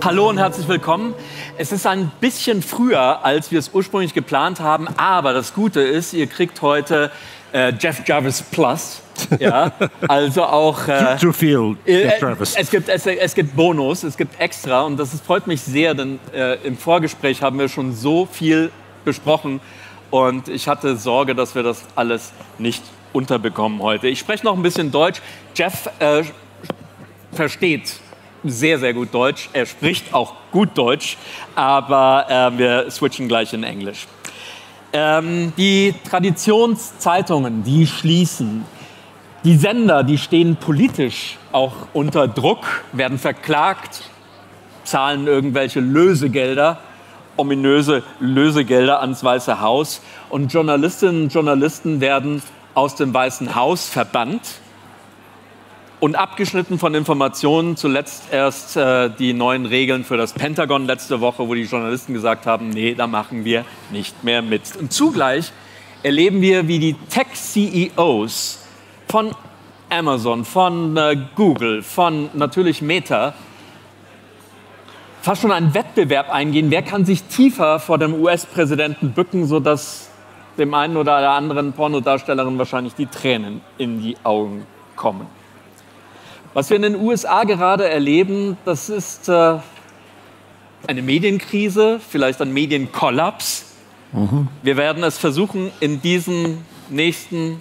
Hallo und herzlich willkommen. Es ist ein bisschen früher, als wir es ursprünglich geplant haben, aber das Gute ist, ihr kriegt heute Jeff Jarvis Plus. Ja, also auch zu viel Jeff Jarvis. Es gibt Bonus, es gibt extra und das freut mich sehr, denn im Vorgespräch haben wir schon so viel besprochen und ich hatte Sorge, dass wir das alles nicht unterbekommen heute. Ich spreche noch ein bisschen Deutsch. Jeff versteht sehr, sehr gut Deutsch. Er spricht auch gut Deutsch, aber wir switchen gleich in Englisch. Die Traditionszeitungen, die schließen. Die Sender, die stehen politisch auch unter Druck, werden verklagt, zahlen irgendwelche Lösegelder, ominöse Lösegelder ans Weiße Haus. Und Journalistinnen und Journalisten werden aus dem Weißen Haus verbannt und abgeschnitten von Informationen. Zuletzt erst die neuen Regeln für das Pentagon letzte Woche, wo die Journalisten gesagt haben, nee, da machen wir nicht mehr mit. Und zugleich erleben wir, wie die Tech-CEOs von Amazon, von Google, von natürlich Meta fast schon einen Wettbewerb eingehen. Wer kann sich tiefer vor dem US-Präsidenten bücken, sodass dem einen oder der anderen Pornodarstellerin wahrscheinlich die Tränen in die Augen kommen. Was wir in den USA gerade erleben, das ist eine Medienkrise, vielleicht ein Medienkollaps. Wir werden es versuchen, in diesen nächsten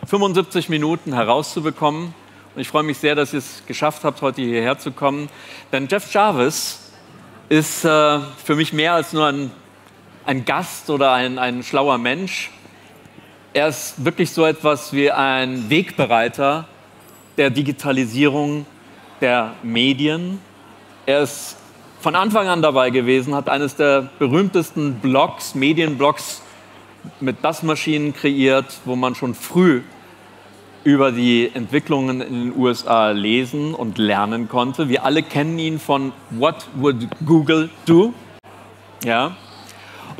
75 Minuten herauszubekommen. Und ich freue mich sehr, dass ihr es geschafft habt, heute hierher zu kommen. Denn Jeff Jarvis ist für mich mehr als nur ein Gast oder ein schlauer Mensch. Er ist wirklich so etwas wie ein Wegbereiter der Digitalisierung der Medien. Er ist von Anfang an dabei gewesen, hat eines der berühmtesten Blogs, Medienblogs mit Bassmaschinen kreiert, wo man schon früh über die Entwicklungen in den USA lesen und lernen konnte. Wir alle kennen ihn von What Would Google Do? Ja.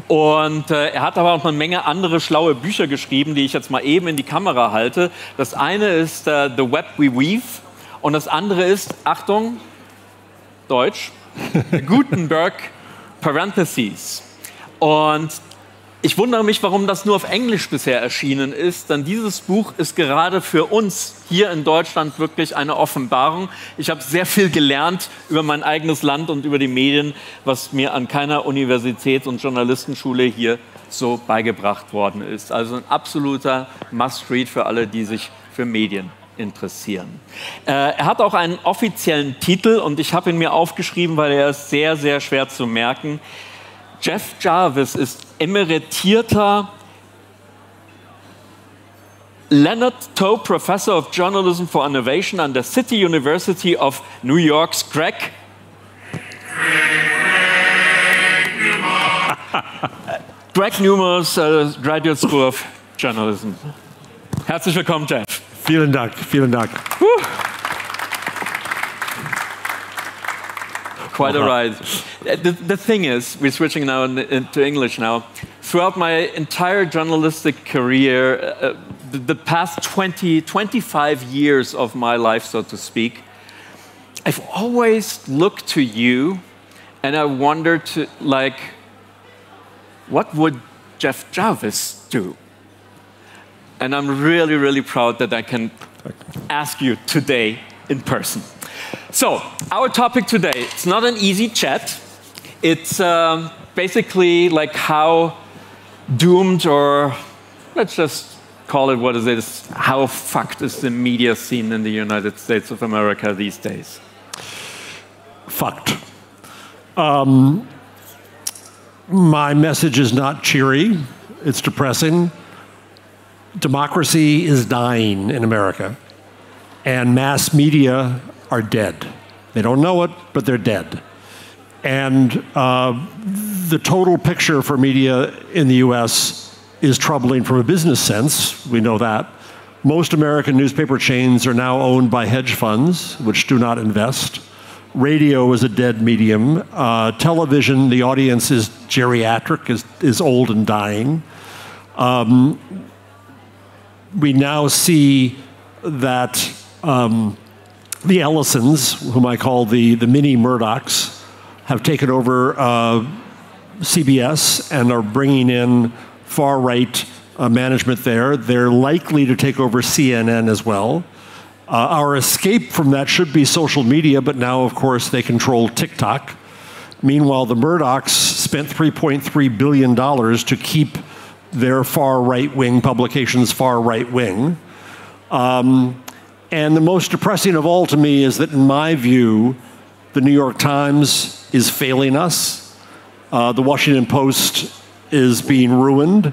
Und er hat aber auch eine Menge andere schlaue Bücher geschrieben, die ich jetzt mal eben in die Kamera halte. Das eine ist The Web We Weave und das andere ist, Achtung, Deutsch, Gutenberg Parentheses. Und ich wundere mich, warum das nur auf Englisch bisher erschienen ist, denn dieses Buch ist gerade für uns hier in Deutschland wirklich eine Offenbarung. Ich habe sehr viel gelernt über mein eigenes Land und über die Medien, was mir an keiner Universitäts- und Journalistenschule hier so beigebracht worden ist. Also ein absoluter Must-Read für alle, die sich für Medien interessieren. Er hat auch einen offiziellen Titel und ich habe ihn mir aufgeschrieben, weil er ist sehr, sehr schwer zu merken. Jeff Jarvis ist emeritierter Leonard Toe Professor of Journalism for Innovation an der City University of New York's Greg Newmark's Graduate School of Journalism. Herzlich willkommen, Jeff. Vielen Dank, vielen Dank. Quite a ride. The thing is, we're switching now into English now. Throughout my entire journalistic career, the past 25 years of my life, so to speak, I've always looked to you and I wondered, what would Jeff Jarvis do? And I'm really, really proud that I can ask you today in person. So, our topic today, it's not an easy chat. It's basically like how doomed, or let's just call it what it is, how fucked is the media scene in the United States of America these days? Fucked. My message is not cheery, it's depressing. Democracy is dying in America, and mass media are dead. They don't know it, but they're dead. And the total picture for media in the US is troubling from a business sense, we know that. Most American newspaper chains are now owned by hedge funds, which do not invest. Radio is a dead medium. Television, the audience is geriatric, is old and dying. We now see that the Ellisons, whom I call the mini Murdochs, have taken over CBS and are bringing in far-right management there. They're likely to take over CNN as well. Our escape from that should be social media, but now, of course, they control TikTok. Meanwhile, the Murdochs spent $3.3 billion to keep their far right-wing publications far right-wing. And the most depressing of all to me is that, in my view, the New York Times is failing us. The Washington Post is being ruined.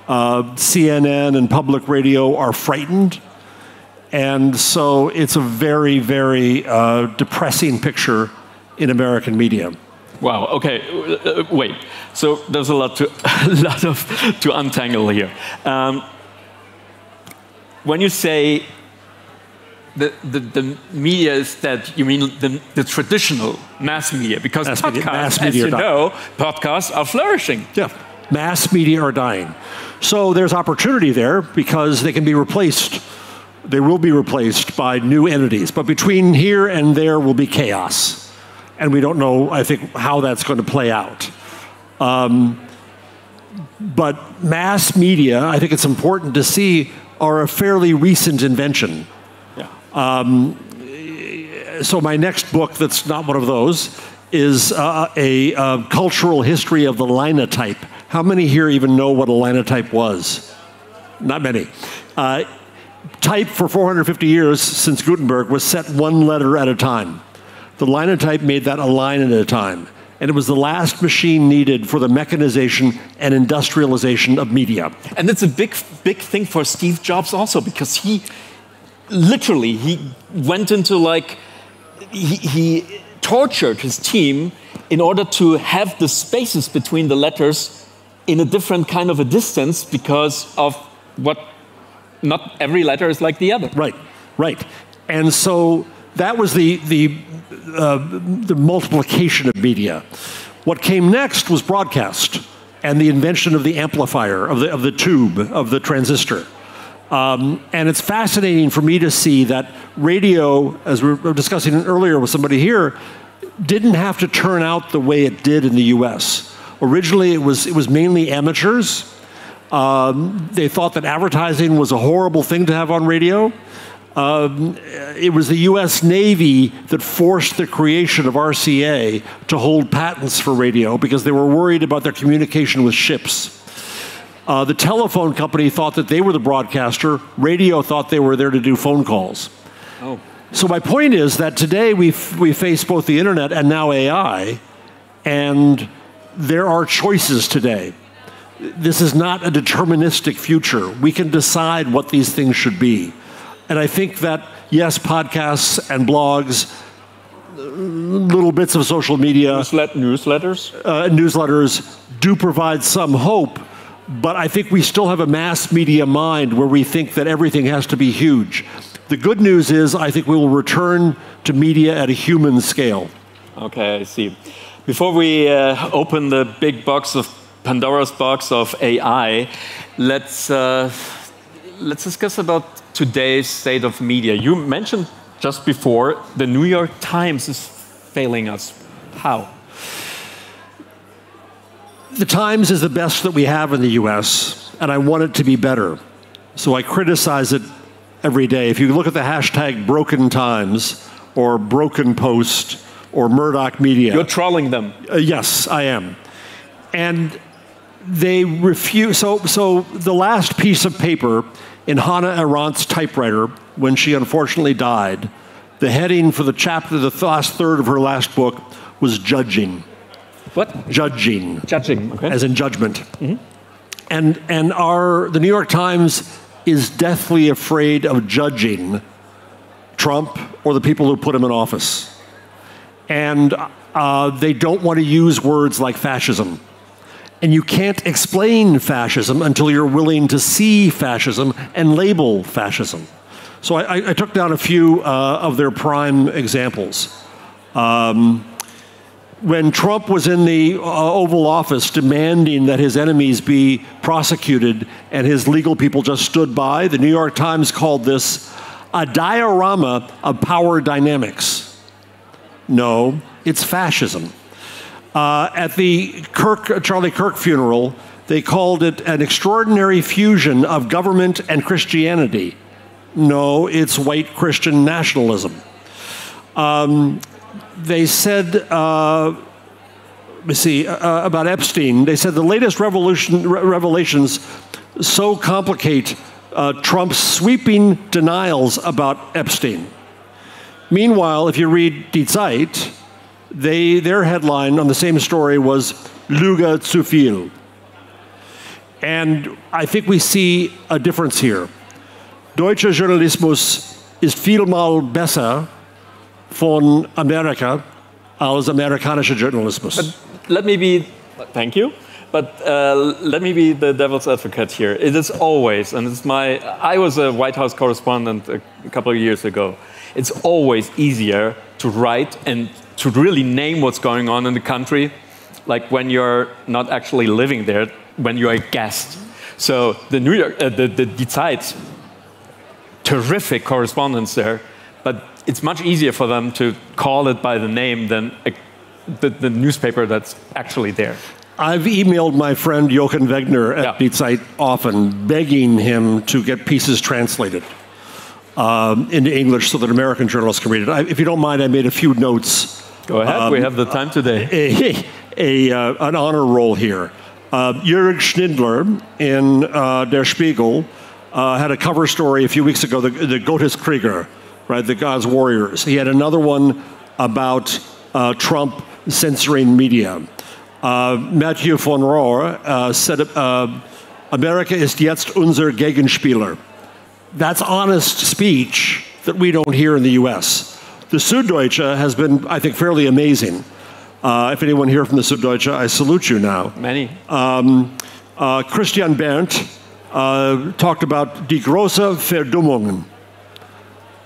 CNN and public radio are frightened. And so it's a very, very depressing picture in American media. Wow. Okay. Wait. So there's a lot to untangle here. When you say the media is dead, you mean the traditional mass media? Because podcasts, as you know, podcasts are flourishing. Yeah. Mass media are dying. So there's opportunity there because they can be replaced. They will be replaced by new entities. But between here and there will be chaos. And we don't know, I think, how that's going to play out. But mass media, I think it's important to see, are a fairly recent invention. Yeah. So my next book, that's not one of those, is a cultural history of the linotype. How many here even know what a linotype was? Not many. Type for 450 years since Gutenberg was set one letter at a time. The linotype made that a line at a time. And it was the last machine needed for the mechanization and industrialization of media. And it's a big thing for Steve Jobs also, because he went into he tortured his team in order to have the spaces between the letters in a different kind of a distance because of what not every letter is like the other. Right, right. And so that was the multiplication of media. What came next was broadcast and the invention of the amplifier, of the tube, of the transistor. And it's fascinating for me to see that radio, as we were discussing earlier with somebody here, didn't have to turn out the way it did in the US. Originally, it was mainly amateurs. They thought that advertising was a horrible thing to have on radio. It was the US Navy that forced the creation of RCA to hold patents for radio because they were worried about their communication with ships. The telephone company thought that they were the broadcaster. Radio thought they were there to do phone calls. Oh. So my point is that today we face both the internet and now AI, and there are choices today. This is not a deterministic future. We can decide what these things should be. And I think that, yes, podcasts and blogs, little bits of social media. Newsletters? Newsletters do provide some hope, but I think we still have a mass media mind where we think that everything has to be huge. The good news is I think we will return to media at a human scale. Okay, I see. Before we open the big box of Pandora's box of AI, let's discuss about today's state of media. You mentioned just before the New York Times is failing us. How? The Times is the best that we have in the US, and I want it to be better. So I criticize it every day. If you look at the hashtag Broken Times or Broken Post or Murdoch Media. You're trolling them. Yes, I am. And they refuse. So the last piece of paper in Hannah Arendt's typewriter, when she unfortunately died, the heading for the chapter, the last third of her last book, was judging. What? Judging. Judging, okay. As in judgment. Mm-hmm. And the New York Times is deathly afraid of judging Trump or the people who put him in office. And they don't want to use words like fascism. And you can't explain fascism until you're willing to see fascism and label fascism. So I took down a few of their prime examples. When Trump was in the Oval Office demanding that his enemies be prosecuted and his legal people just stood by, the New York Times called this a diorama of power dynamics. No, it's fascism. At the Charlie Kirk funeral, they called it an extraordinary fusion of government and Christianity. No, it's white Christian nationalism. They said, let me see, about Epstein, they said the latest revelations so complicate Trump's sweeping denials about Epstein. Meanwhile, if you read Die Zeit, their headline on the same story was Lüge zu viel. And I think we see a difference here. Deutscher Journalismus ist vielmal besser von Amerika als amerikanischer Journalismus. But let me be, thank you, but let me be the devil's advocate here. It is always, and I was a White House correspondent a couple of years ago. It's always easier to write and to really name what's going on in the country, like when you're not actually living there, when you're a guest. So the Die Zeit, terrific correspondence there, but it's much easier for them to call it by the name than the newspaper that's actually there. I've emailed my friend Jochen Wegner at Die Zeit often, begging him to get pieces translated into English so that American journalists can read it. If you don't mind, I made a few notes. Go ahead, we have the time today. An honor roll here. Jürg Schindler in Der Spiegel had a cover story a few weeks ago, the Gotteskrieger, right, the God's warriors. He had another one about Trump censoring media. Matthew von Rohr said, Amerika ist jetzt unser Gegenspieler. That's honest speech that we don't hear in the US. The Süddeutsche has been, I think, fairly amazing. If anyone here from the Süddeutsche, I salute you now. Many. Christian Berndt talked about die große Verdummung.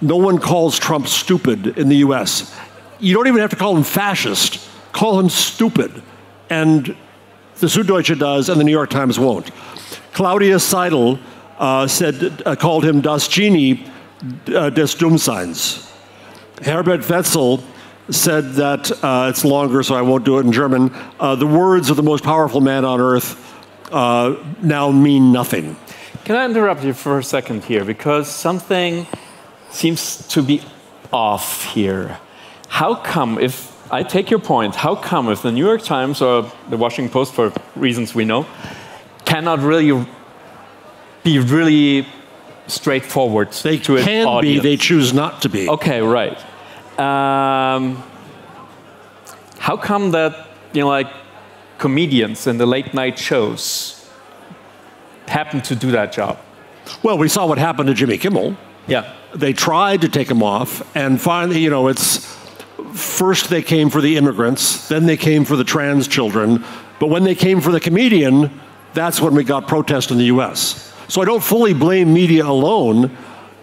No one calls Trump stupid in the US. You don't even have to call him fascist. Call him stupid. And the Süddeutsche does, and the New York Times won't. Claudia Seidel called him das Genie des Dummseins. Herbert Wetzel said that, it's longer, so I won't do it in German, the words of the most powerful man on earth now mean nothing. Can I interrupt you for a second here? Because something seems to be off here. How come, if I take your point, how come if the New York Times or the Washington Post, for reasons we know, cannot really be really straightforward to its audience? They can be, they choose not to be. Okay, right. How come that, like comedians in the late night shows happen to do that job? Well, we saw what happened to Jimmy Kimmel. Yeah. They tried to take him off, and finally, it's first they came for the immigrants, then they came for the trans children, but when they came for the comedian, that's when we got protest in the US. So I don't fully blame media alone.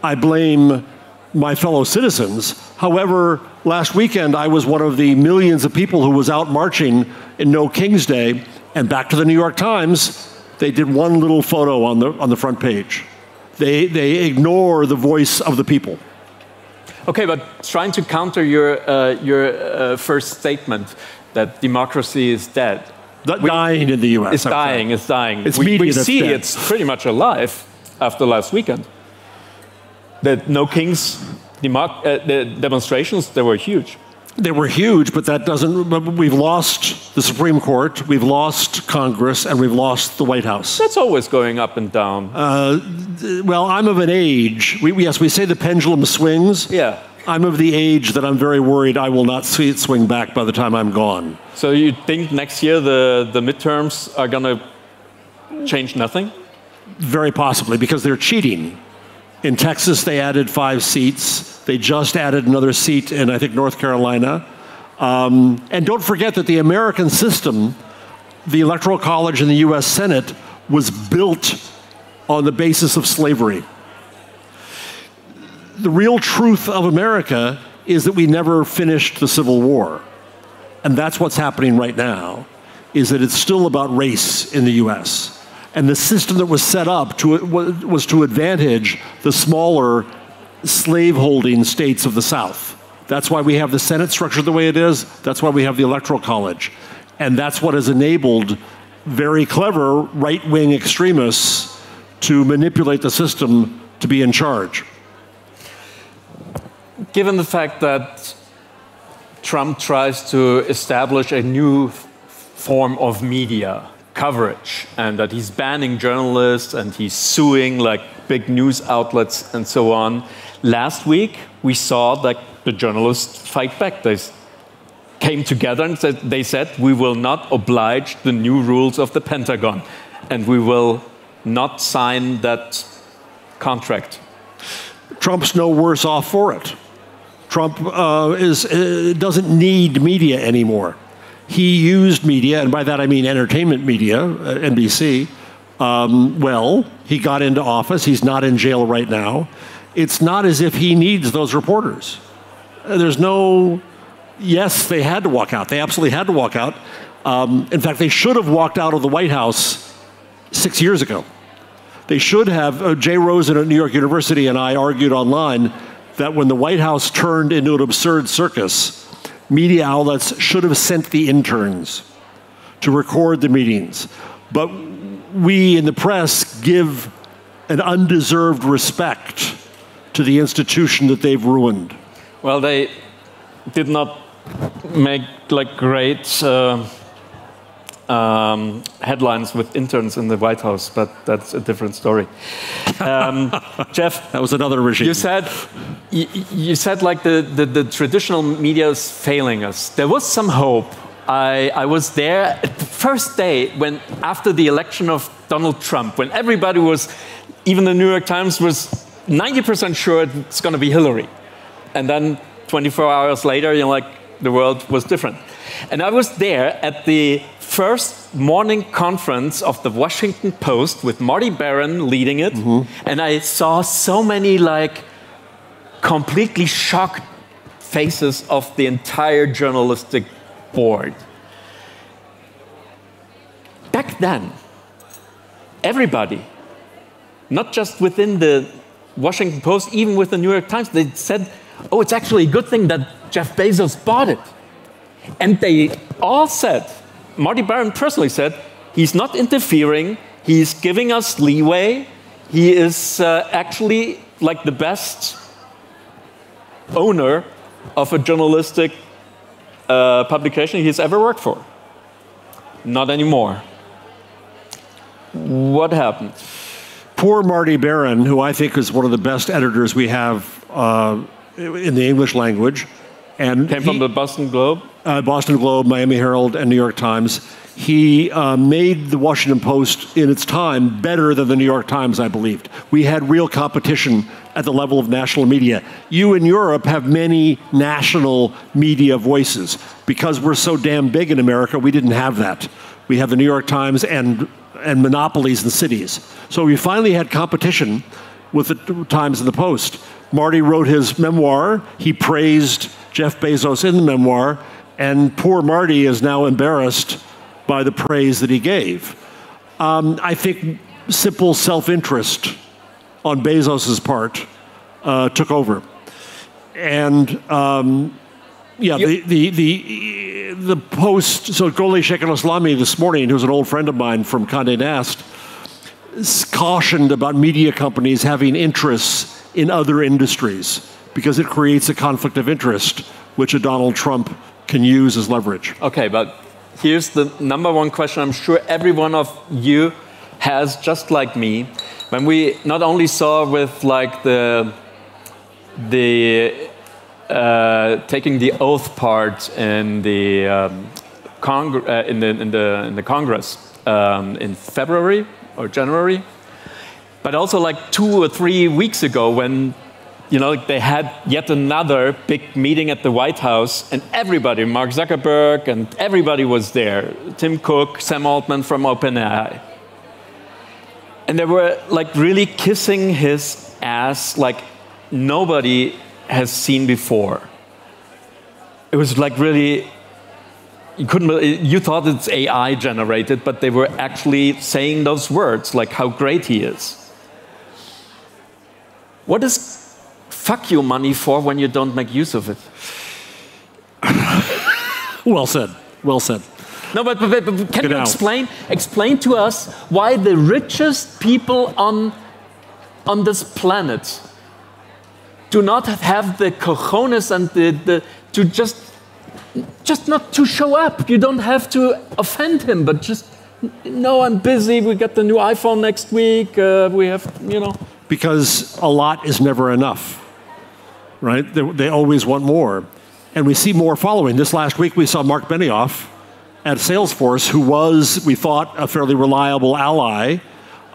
I blame my fellow citizens. However, last weekend I was one of the millions of people who was out marching in No King's Day, and back to the New York Times, they did one little photo on the front page. They ignore the voice of the people. Okay, but trying to counter your first statement that democracy is dead. Dying in the U.S. It's dying, it's dying. It's we see dead. It's pretty much alive after last weekend. The No Kings the demonstrations, they were huge. They were huge, but that doesn't, we've lost the Supreme Court, we've lost Congress, and we've lost the White House. That's always going up and down. Well, I'm of an age, yes, we say the pendulum swings. Yeah. I'm of the age that I'm very worried I will not see it swing back by the time I'm gone. So you think next year the midterms are going to change nothing? Very possibly, because they're cheating. In Texas, they added 5 seats. They just added another seat in, I think, North Carolina. And don't forget that the American system, the Electoral College and the U.S. Senate, was built on the basis of slavery. The real truth of America is that we never finished the Civil War. And that's what's happening right now, is that it's still about race in the U.S. And the system that was set up was to advantage the smaller slave-holding states of the South. That's why we have the Senate structured the way it is. That's why we have the Electoral College. And that's what has enabled very clever right-wing extremists to manipulate the system to be in charge. Given the fact that Trump tries to establish a new form of media coverage, and that he's banning journalists and he's suing like big news outlets and so on, last week we saw that the journalists fight back. They came together and they said, we will not oblige the new rules of the Pentagon, and we will not sign that contract. Trump's no worse off for it. Trump doesn't need media anymore. He used media, and by that I mean entertainment media, NBC, well. He got into office. He's not in jail right now. It's not as if he needs those reporters. There's no, yes, they had to walk out. They absolutely had to walk out. In fact, they should have walked out of the White House 6 years ago. They should have, Jay Rosen at New York University and I argued online that when the White House turned into an absurd circus, media outlets should have sent the interns to record the meetings. But we in the press give an undeserved respect to the institution that they've ruined. Well, they did not make like great headlines with interns in the White House, but that's a different story. Jeff, that was another regime. You said like the traditional media is failing us. There was some hope. I was there at the first day when, after the election of Donald Trump, when everybody was, even the New York Times was 90% sure it's going to be Hillary. And then 24 hours later, like, the world was different. And I was there at the first morning conference of the Washington Post with Marty Baron leading it. And I saw so many like completely shocked faces of the entire journalistic board. Back then, everybody, not just within the Washington Post, even with the New York Times, they said, oh, it's actually a good thing that Jeff Bezos bought it. And they all said, Marty Baron personally said, he's not interfering, he's giving us leeway, he is actually like the best owner of a journalistic publication he's ever worked for. Not anymore. What happened? Poor Marty Baron, who I think is one of the best editors we have in the English language. And came from the Boston Globe? Boston Globe, Miami Herald, and New York Times. He made the Washington Post in its time better than the New York Times, I believed. We had real competition at the level of national media. You in Europe have many national media voices. Because we're so damn big in America, we didn't have that. We have the New York Times and monopolies in cities. So we finally had competition with the Times and the Post. Marty wrote his memoir. He praised Jeff Bezos in the memoir, and poor Marty is now embarrassed by the praise that he gave. I think simple self-interest on Bezos's part took over. And yeah, the Post, so Golay Sheikh al-Islami this morning, who's an old friend of mine from Condé Nast, cautioned about media companies having interests in other industries because it creates a conflict of interest, which a Donald Trump can use as leverage. Okay, but here's the number one question I'm sure every one of you has, just like me. When we not only saw with like the taking the oath part in the in the Congress in February or January, but also like 2 or 3 weeks ago when they had yet another big meeting at the White House, and everybody, Mark Zuckerberg and everybody was there, Tim Cook, Sam Altman from OpenAI. And they were like really kissing his ass like nobody has seen before. It was like really, you thought it's AI generated, but they were actually saying those words, like how great he is. What is fuck you money for when you don't make use of it? Well said, well said. No, but can you explain to us why the richest people on this planet do not have the cojones and to just not to show up. You don't have to offend him, but just, no, I'm busy. We got the new iPhone next week. We have, Because a lot is never enough, right? They always want more. And we see more following. This last week, we saw Mark Benioff at Salesforce, who was, we thought, a fairly reliable ally.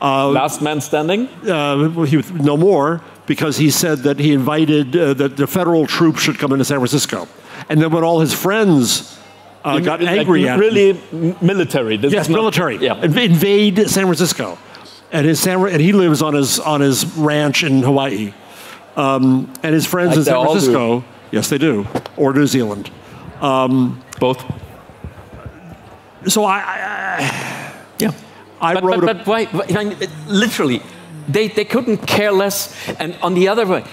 Last man standing? He was no more, because he said that he invited, that the federal troops should come into San Francisco. And then when all his friends got angry at him. Military. Yes, military. Yeah. Invade San Francisco. And he lives on his ranch in Hawaii. And his friends in San Francisco, yes, they do, or New Zealand. Both. So But why? Literally, they couldn't care less. And on the other way,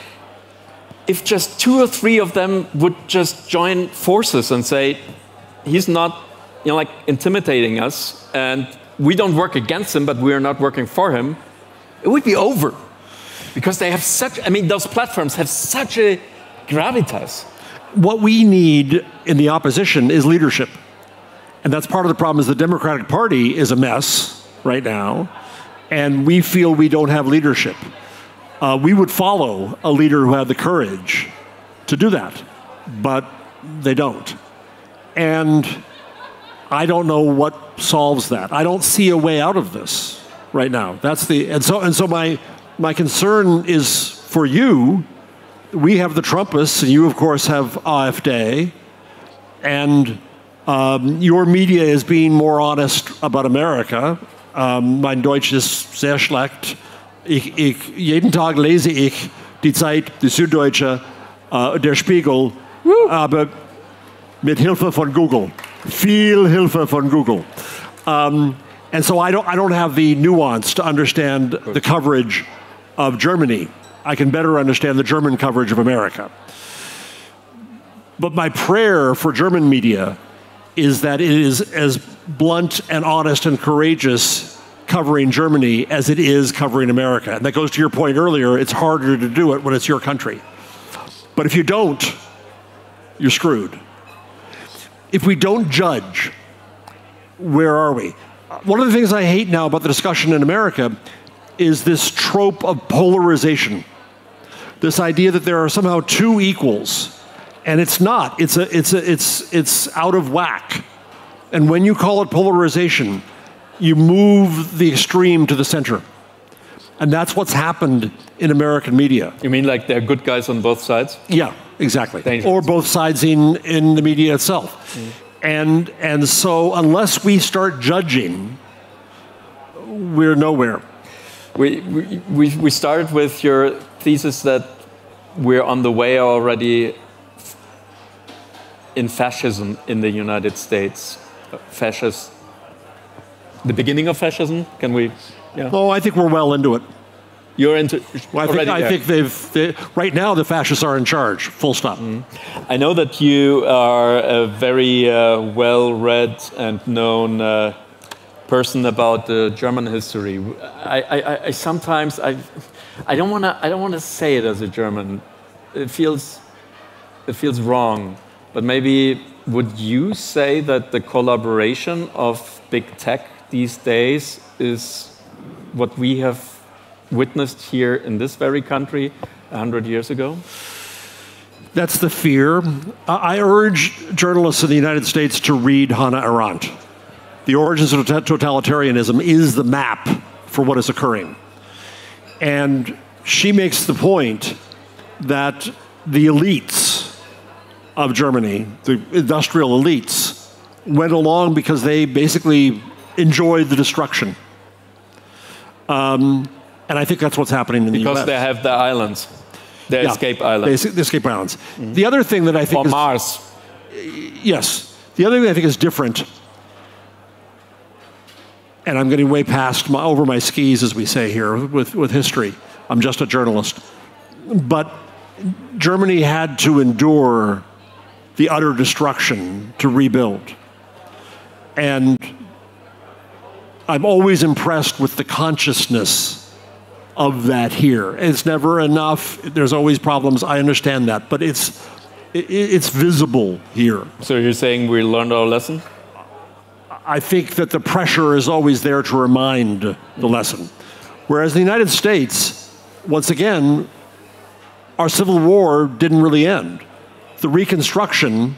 if just 2 or 3 of them would just join forces and say, he's not, like intimidating us, and we don't work against him, but we are not working for him, it would be over. Because they have those platforms have such a gravitas. What we need in the opposition is leadership. And that's part of the problem is the Democratic Party is a mess right now, and we feel we don't have leadership. We would follow a leader who had the courage to do that, but they don't. And I don't know what solves that. I don't see a way out of this right now. So my concern is for you. We have the Trumpists, and you, of course, have AfD, and your media is being more honest about America. Mein Deutsch ist sehr schlecht. Jeden Tag lese ich die Zeit, die Süddeutsche, der Spiegel, aber mit Hilfe von Google. Viel Hilfe von Google. And so I don't have the nuance to understand the coverage of Germany. I can better understand the German coverage of America. But my prayer for German media is that it is as blunt and honest and courageous covering Germany as it is covering America. And that goes to your point earlier, it's harder to do it when it's your country. But if you don't, you're screwed. If we don't judge, where are we? One of the things I hate now about the discussion in America is this trope of polarization. This idea that there are somehow 2 equals, and it's not. It's out of whack. And when you call it polarization, you move the extreme to the center. And that's what's happened in American media. You mean like there are good guys on both sides? Yeah, exactly. Dangerous. Or both sides in the media itself. And so unless we start judging, we're nowhere. We started with your thesis that we're on the way already in fascism in the United States. The beginning of fascism? Can we? Yeah. Oh, I think we're well into it. You're into. Well, I think right now the fascists are in charge. Full stop. I know that you are a very well-read and known person about German history. I sometimes I don't want to say it as a German. It feels wrong. But maybe would you say that the collaboration of big tech these days is what we have witnessed here in this very country 100 years ago? That's the fear. I urge journalists in the United States to read Hannah Arendt. The Origins of Totalitarianism is the map for what is occurring. And she makes the point that the elites of Germany, the industrial elites, went along because they basically enjoyed the destruction. And I think that's what's happening in the US. Because they have the islands, the escape islands. The escape islands. The other thing that I think or Mars. Yes. The other thing I think is different, and I'm getting way past over my skis, as we say here, with history. I'm just a journalist. But Germany had to endure the utter destruction to rebuild. And I'm always impressed with the consciousness of that here. It's never enough. There's always problems. I understand that, but it's visible here. So you're saying we learned our lesson? I think that the pressure is always there to remind the lesson. Whereas in the United States, once again, our Civil War didn't really end. The Reconstruction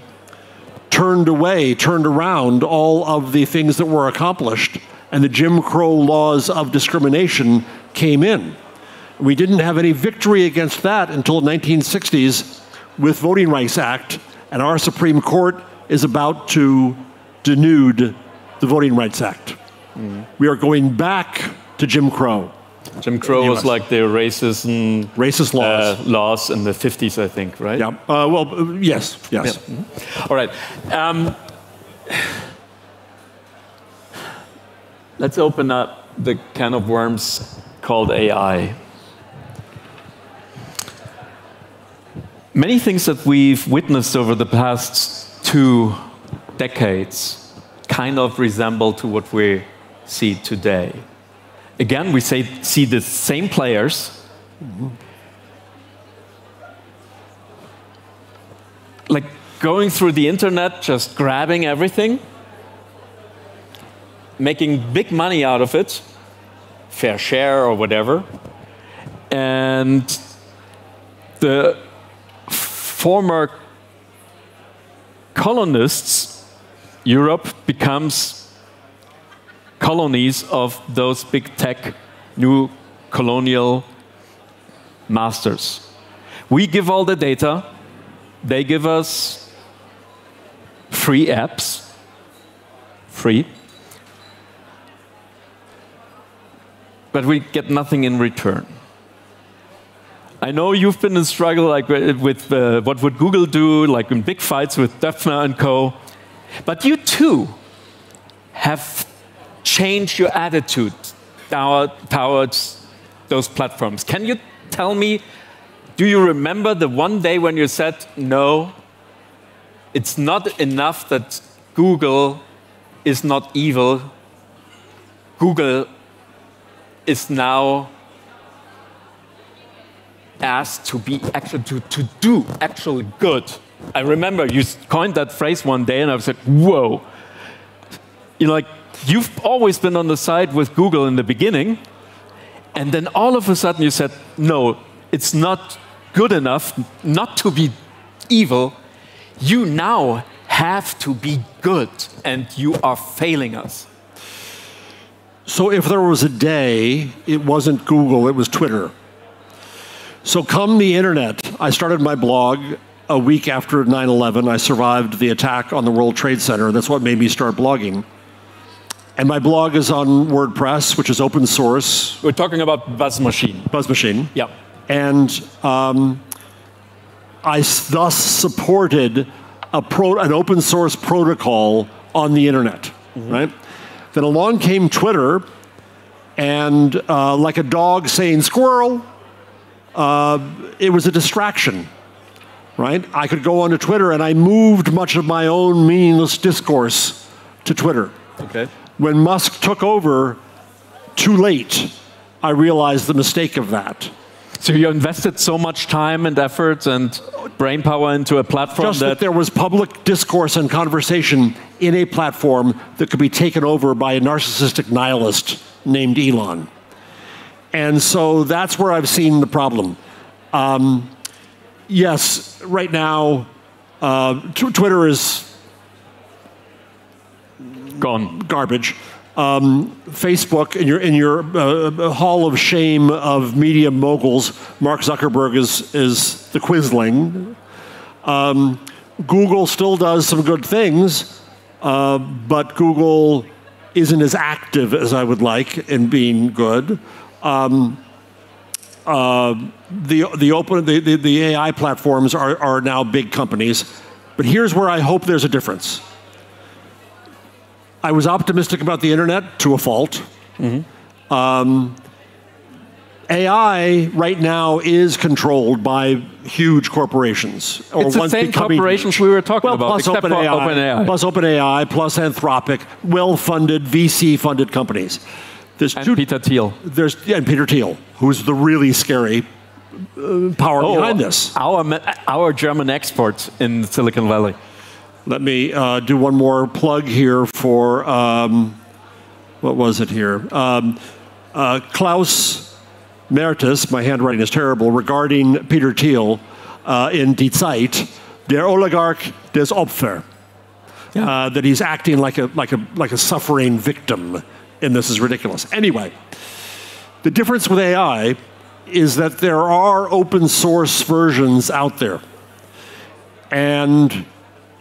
turned around all of the things that were accomplished, and the Jim Crow laws of discrimination came in. We didn't have any victory against that until the 1960s with Voting Rights Act, and our Supreme Court is about to denude the Voting Rights Act. We are going back to Jim Crow. Jim Crow was like the racist laws in the 50s, I think, right? Yeah. Well, yes. Yeah. All right. Let's open up the can of worms called AI. Many things that we've witnessed over the past 2 decades kind of resemble to what we see today. Again, we see the same players. Like going through the internet, just grabbing everything, making big money out of it, fair share or whatever. And the former colonists, Europe becomes colonies of those big tech, new colonial masters. We give all the data, they give us free apps, free, but we get nothing in return. I know you've been in struggle like with what would Google do, like in big fights with Gutjahr and co. But you too have changed your attitude towards those platforms. Can you tell me, do you remember the one day when you said, no, it's not enough that Google is not evil, Google is now asked to be actually to do actually good. I remember you coined that phrase one day, and I was like, "Whoa!" You know, like you've always been on the side with Google in the beginning, and then all of a sudden you said, "No, it's not good enough not to be evil. You now have to be good, and you are failing us." So if there was a day, it wasn't Google, it was Twitter. So come the internet, I started my blog a week after 9/11. I survived the attack on the World Trade Center. That's what made me start blogging. And my blog is on WordPress, which is open source. We're talking about Buzz Machine. Buzz Machine. Yeah. And I thus supported an open source protocol on the internet, right? Then along came Twitter, and like a dog saying squirrel, it was a distraction, right? I could go onto Twitter, and I moved much of my own meaningless discourse to Twitter. Okay. When Musk took over, too late, I realized the mistake of that. So you invested so much time and effort and brainpower into a platform Just that there was public discourse and conversation in a platform that could be taken over by a narcissistic nihilist named Elon. And so that's where I've seen the problem. Yes, right now, Twitter is gone. Garbage. Facebook, in your hall of shame of media moguls, Mark Zuckerberg is the quisling. Google still does some good things, but Google isn't as active as I would like in being good. The AI platforms are now big companies, but here's where I hope there's a difference. I was optimistic about the internet to a fault. AI right now is controlled by huge corporations. It's the same corporations we were talking about, plus except for OpenAI. Plus OpenAI, plus Anthropic, well-funded, VC-funded companies. Peter Thiel. And Peter Thiel, who's the really scary power behind this. Our German export in Silicon Valley. Let me do one more plug here for, what was it here? Klaus Mertes, my handwriting is terrible, regarding Peter Thiel in Die Zeit, der Oligarch des Opfer. That he's acting like a suffering victim, and this is ridiculous. Anyway, the difference with AI is that there are open source versions out there. And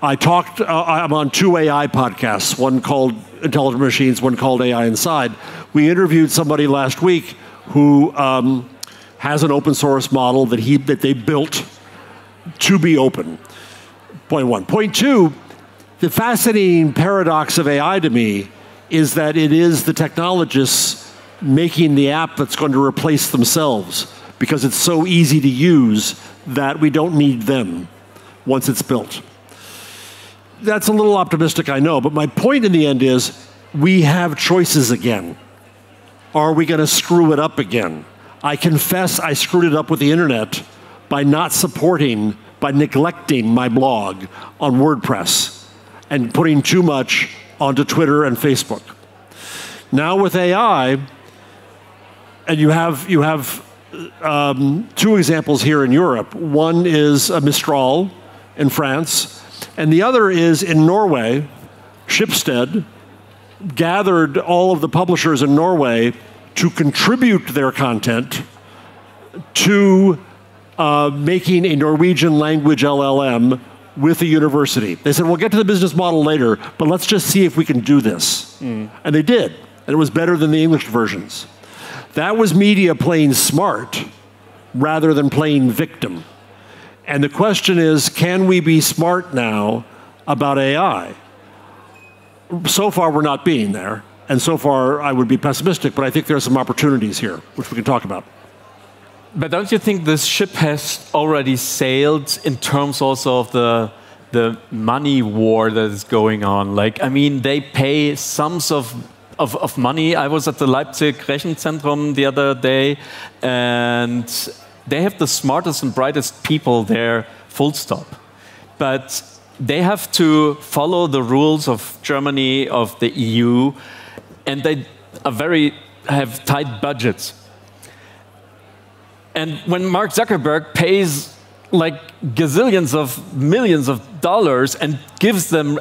I'm on 2 AI podcasts, one called Intelligent Machines, one called AI Inside. We interviewed somebody last week who has an open source model that they built to be open. Point one. Point two, the fascinating paradox of AI to me is that it is the technologists making the app that's going to replace themselves because it's so easy to use that we don't need them once it's built. That's a little optimistic, I know, but my point in the end is we have choices again. Are we going to screw it up again? I confess I screwed it up with the internet by neglecting my blog on WordPress and putting too much onto Twitter and Facebook. Now with AI, and you have 2 examples here in Europe. One is Mistral in France, and the other is in Norway. Schibsted gathered all of the publishers in Norway to contribute their content to making a Norwegian language LLM with a university. They said, we'll get to the business model later, but let's just see if we can do this. And they did, and it was better than the English versions. That was media playing smart rather than playing victim. And the question is, can we be smart now about AI? So far, we're not being there. And so far, I would be pessimistic, but I think there are some opportunities here, which we can talk about. But don't you think this ship has already sailed in terms also of the money war that is going on? Like, I mean, they pay sums of money. I was at the Leipzig Rechenzentrum the other day, and they have the smartest and brightest people there, full stop. But they have to follow the rules of Germany, of the EU, and they have tight budgets. And when Mark Zuckerberg pays like gazillions of millions of dollars and gives them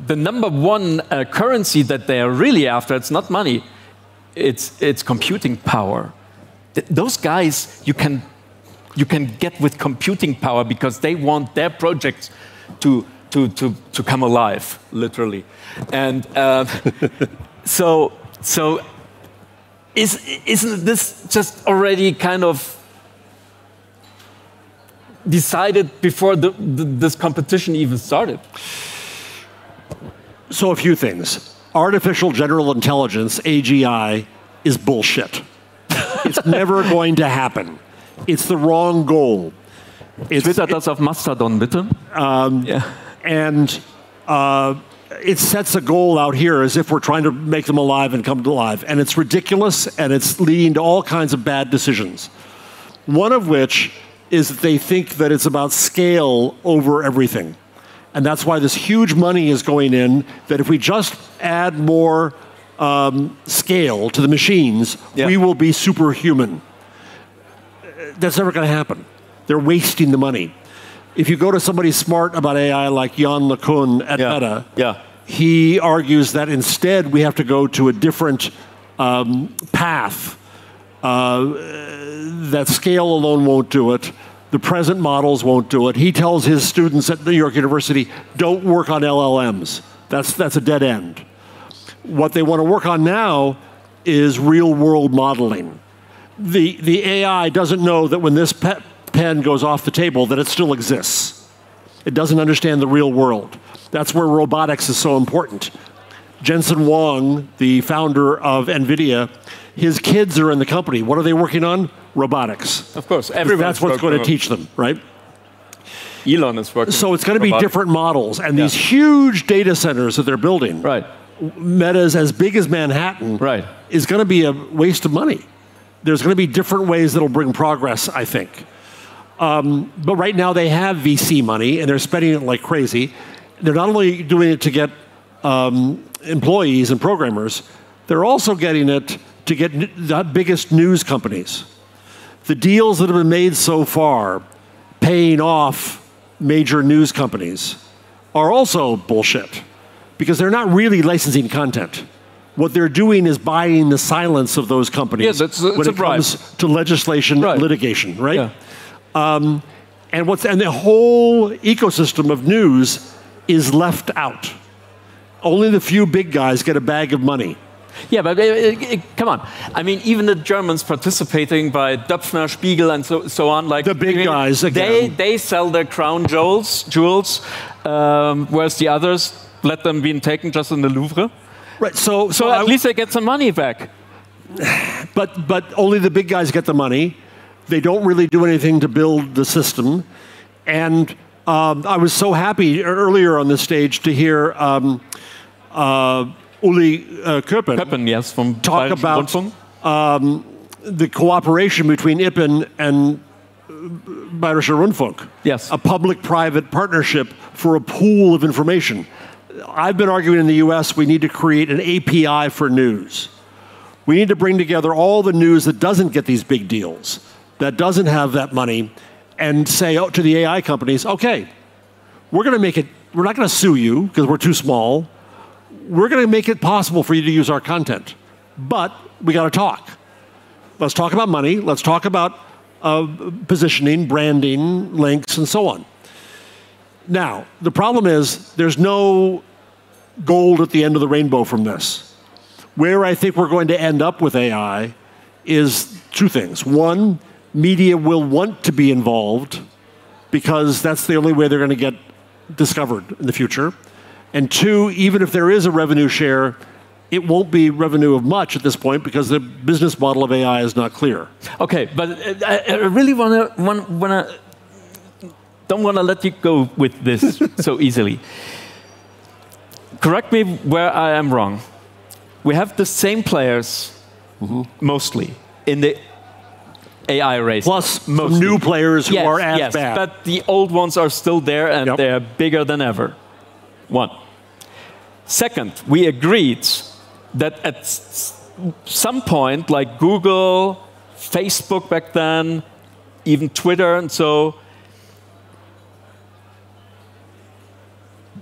the #1 currency that they are really after, it's not money, it's computing power. Those guys you can get with computing power because they want their projects to come alive, literally. And so isn't this just already kind of decided before this competition even started? So a few things. Artificial general intelligence, AGI, is bullshit. It's never going to happen. It's the wrong goal. Twitter das auf Mastodon, bitte. And it sets a goal out here as if we're trying to make them alive and come to life. And it's ridiculous, and it's leading to all kinds of bad decisions. One of which is that they think that it's about scale over everything. And that's why this huge money is going in, that if we just add more scale to the machines, we will be superhuman. That's never going to happen. They're wasting the money. If you go to somebody smart about AI like Jan LeCun at Meta, he argues that instead we have to go to a different path, that scale alone won't do it. The present models won't do it. He tells his students at New York University, don't work on LLMs. That's a dead end. What they want to work on now is real-world modeling. The AI doesn't know that when this pen goes off the table that it still exists. It doesn't understand the real world. That's where robotics is so important. Jensen Huang, the founder of NVIDIA, his kids are in the company. What are they working on? Robotics. Of course, that's what's going to teach them, right? Elon is working. So it's going to be different models, and these huge data centers that they're building. Right. Meta's as big as Manhattan. Right. Is going to be a waste of money. There's going to be different ways that'll bring progress, I think. But right now they have VC money, and they're spending it like crazy. They're not only doing it to get employees and programmers, they're also getting it to get the biggest news companies. The deals that have been made so far, paying off major news companies, are also bullshit, because they're not really licensing content. What they're doing is buying the silence of those companies when it comes to legislation, litigation, right? Yeah. And the whole ecosystem of news is left out. Only the few big guys get a bag of money. Yeah, but come on. I mean, even the Germans participating by Döpfner, Spiegel, and so on. Like the big guys, again. They sell their crown jewels, whereas the others let them be taken just in the Louvre. Right. So at least they get some money back. But only the big guys get the money. They don't really do anything to build the system. And I was so happy earlier on this stage to hear Uli Köppen, yes, from talk about the cooperation between IPN and Bayerischer Rundfunk. Yes. A public-private partnership for a pool of information. I've been arguing in the US we need to create an API for news. We need to bring together all the news that doesn't get these big deals, that doesn't have that money, and say to the AI companies, okay, we're going to make it, we're not going to sue you because we're too small. We're going to make it possible for you to use our content. But we got to talk. Let's talk about money. Let's talk about positioning, branding, links, and so on. Now, the problem is there's no gold at the end of the rainbow from this. Where I think we're going to end up with AI is two things. One, media will want to be involved because that's the only way they're going to get discovered in the future. And two, even if there is a revenue share, it won't be revenue of much at this point because the business model of AI is not clear. Okay, but I really don't want to let you go with this so easily. Correct me where I am wrong. We have the same players, mostly, in the AI race. Plus some new players who are as bad. But the old ones are still there, and they're bigger than ever. One. Second, we agreed that at some point, like Google, Facebook back then, even Twitter and so,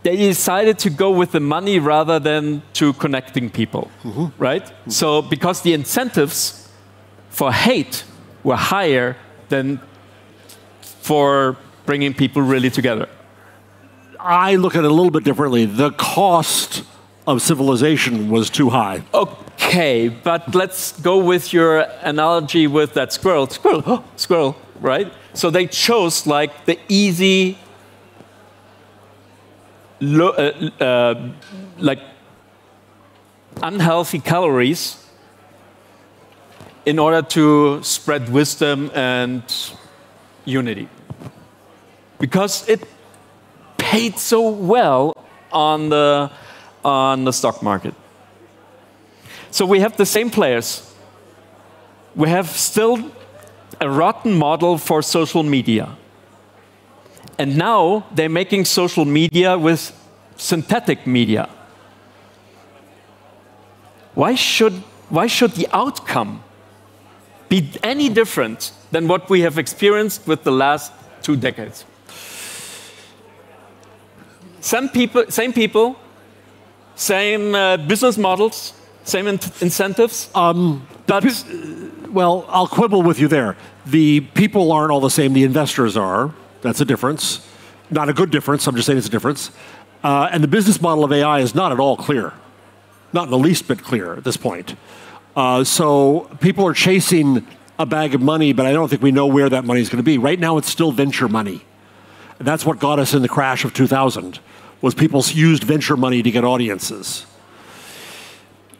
they decided to go with the money rather than to connecting people, right? So because the incentives for hate were higher than for bringing people really together. I look at it a little bit differently. The cost of civilization was too high. Okay, but let's go with your analogy with that squirrel. Squirrel, right? So they chose like the easy, like unhealthy calories in order to spread wisdom and unity. Because it paid so well on the stock market. So we have the same players. We have still a rotten model for social media. And now they're making social media with synthetic media. Why should the outcome be any different than what we have experienced with the last 2 decades? Same people, same business models, same incentives. Well, I'll quibble with you there. The people aren't all the same. The investors are. That's a difference. Not a good difference. I'm just saying it's a difference. And the business model of AI is not at all clear. Not in the least bit clear at this point. So people are chasing a bag of money, but I don't think we know where that money is going to be. Right now, it's still venture money. And that's what got us in the crash of 2000, was people used venture money to get audiences.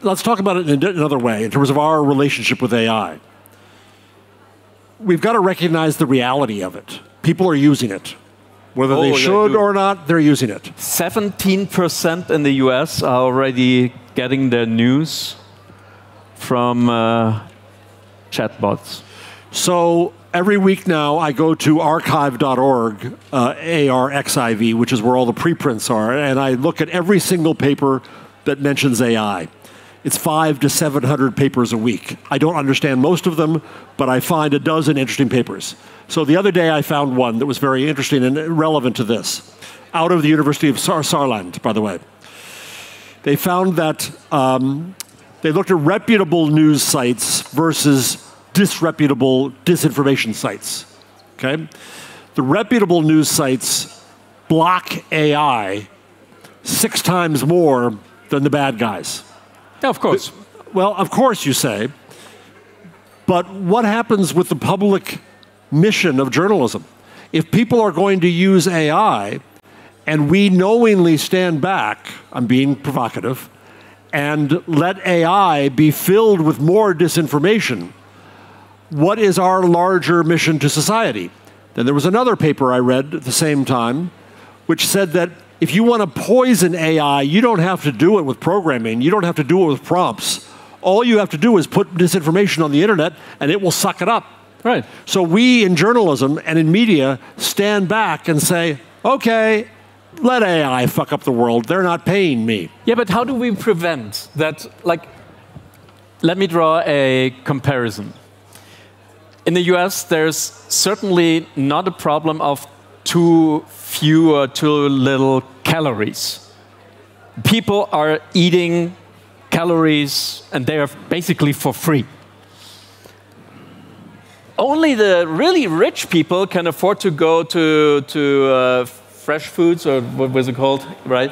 let's talk about it in another way, in terms of our relationship with AI. We've got to recognize the reality of it. People are using it. Whether they should or not, they're using it. 17% in the US are already getting their news from chatbots. So every week now, I go to archive.org, ARXIV, which is where all the preprints are, and I look at every single paper that mentions AI. It's 500 to 700 papers a week. I don't understand most of them, but I find a dozen interesting papers. So the other day I found one that was very interesting and relevant to this, out of the University of Saarland, by the way. They found that they looked at reputable news sites versus disreputable disinformation sites. Okay? The reputable news sites block AI 6 times more than the bad guys. Yeah, of course. Well, of course, you say. But what happens with the public mission of journalism? If people are going to use AI, and we knowingly stand back, I'm being provocative, and let AI be filled with more disinformation, what is our larger mission to society? Then there was another paper I read at the same time, which said that if you want to poison AI, you don't have to do it with programming. You don't have to do it with prompts. All you have to do is put disinformation on the internet, and it will suck it up. Right. So we in journalism and in media stand back and say, okay, let AI fuck up the world. They're not paying me. Yeah, but how do we prevent that? Like, let me draw a comparison. In the US, there's certainly not a problem of too few or too little calories. People are eating calories, and they are basically for free. Only the really rich people can afford to go to fresh foods, or what was it called, right?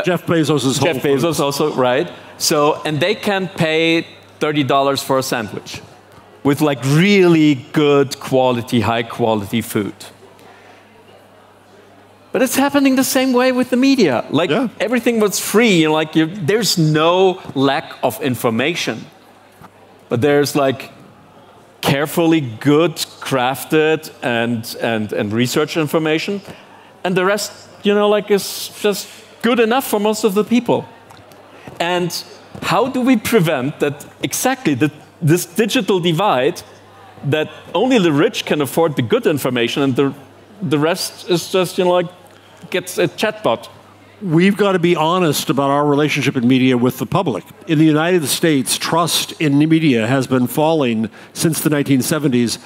Jeff Bezos is Jeff Bezos also, right? So, and they can pay $30 for a sandwich with like really good quality, high quality food. But it's happening the same way with the media. Like everything was free, you know, like there's no lack of information, but there's like carefully good crafted and research information, and the rest, you know, like is just good enough for most of the people. And how do we prevent that exactly this digital divide, that only the rich can afford the good information and the rest is just, you know, like gets a chatbot? We've got to be honest about our relationship in media with the public. In the United States, trust in media has been falling since the 1970s.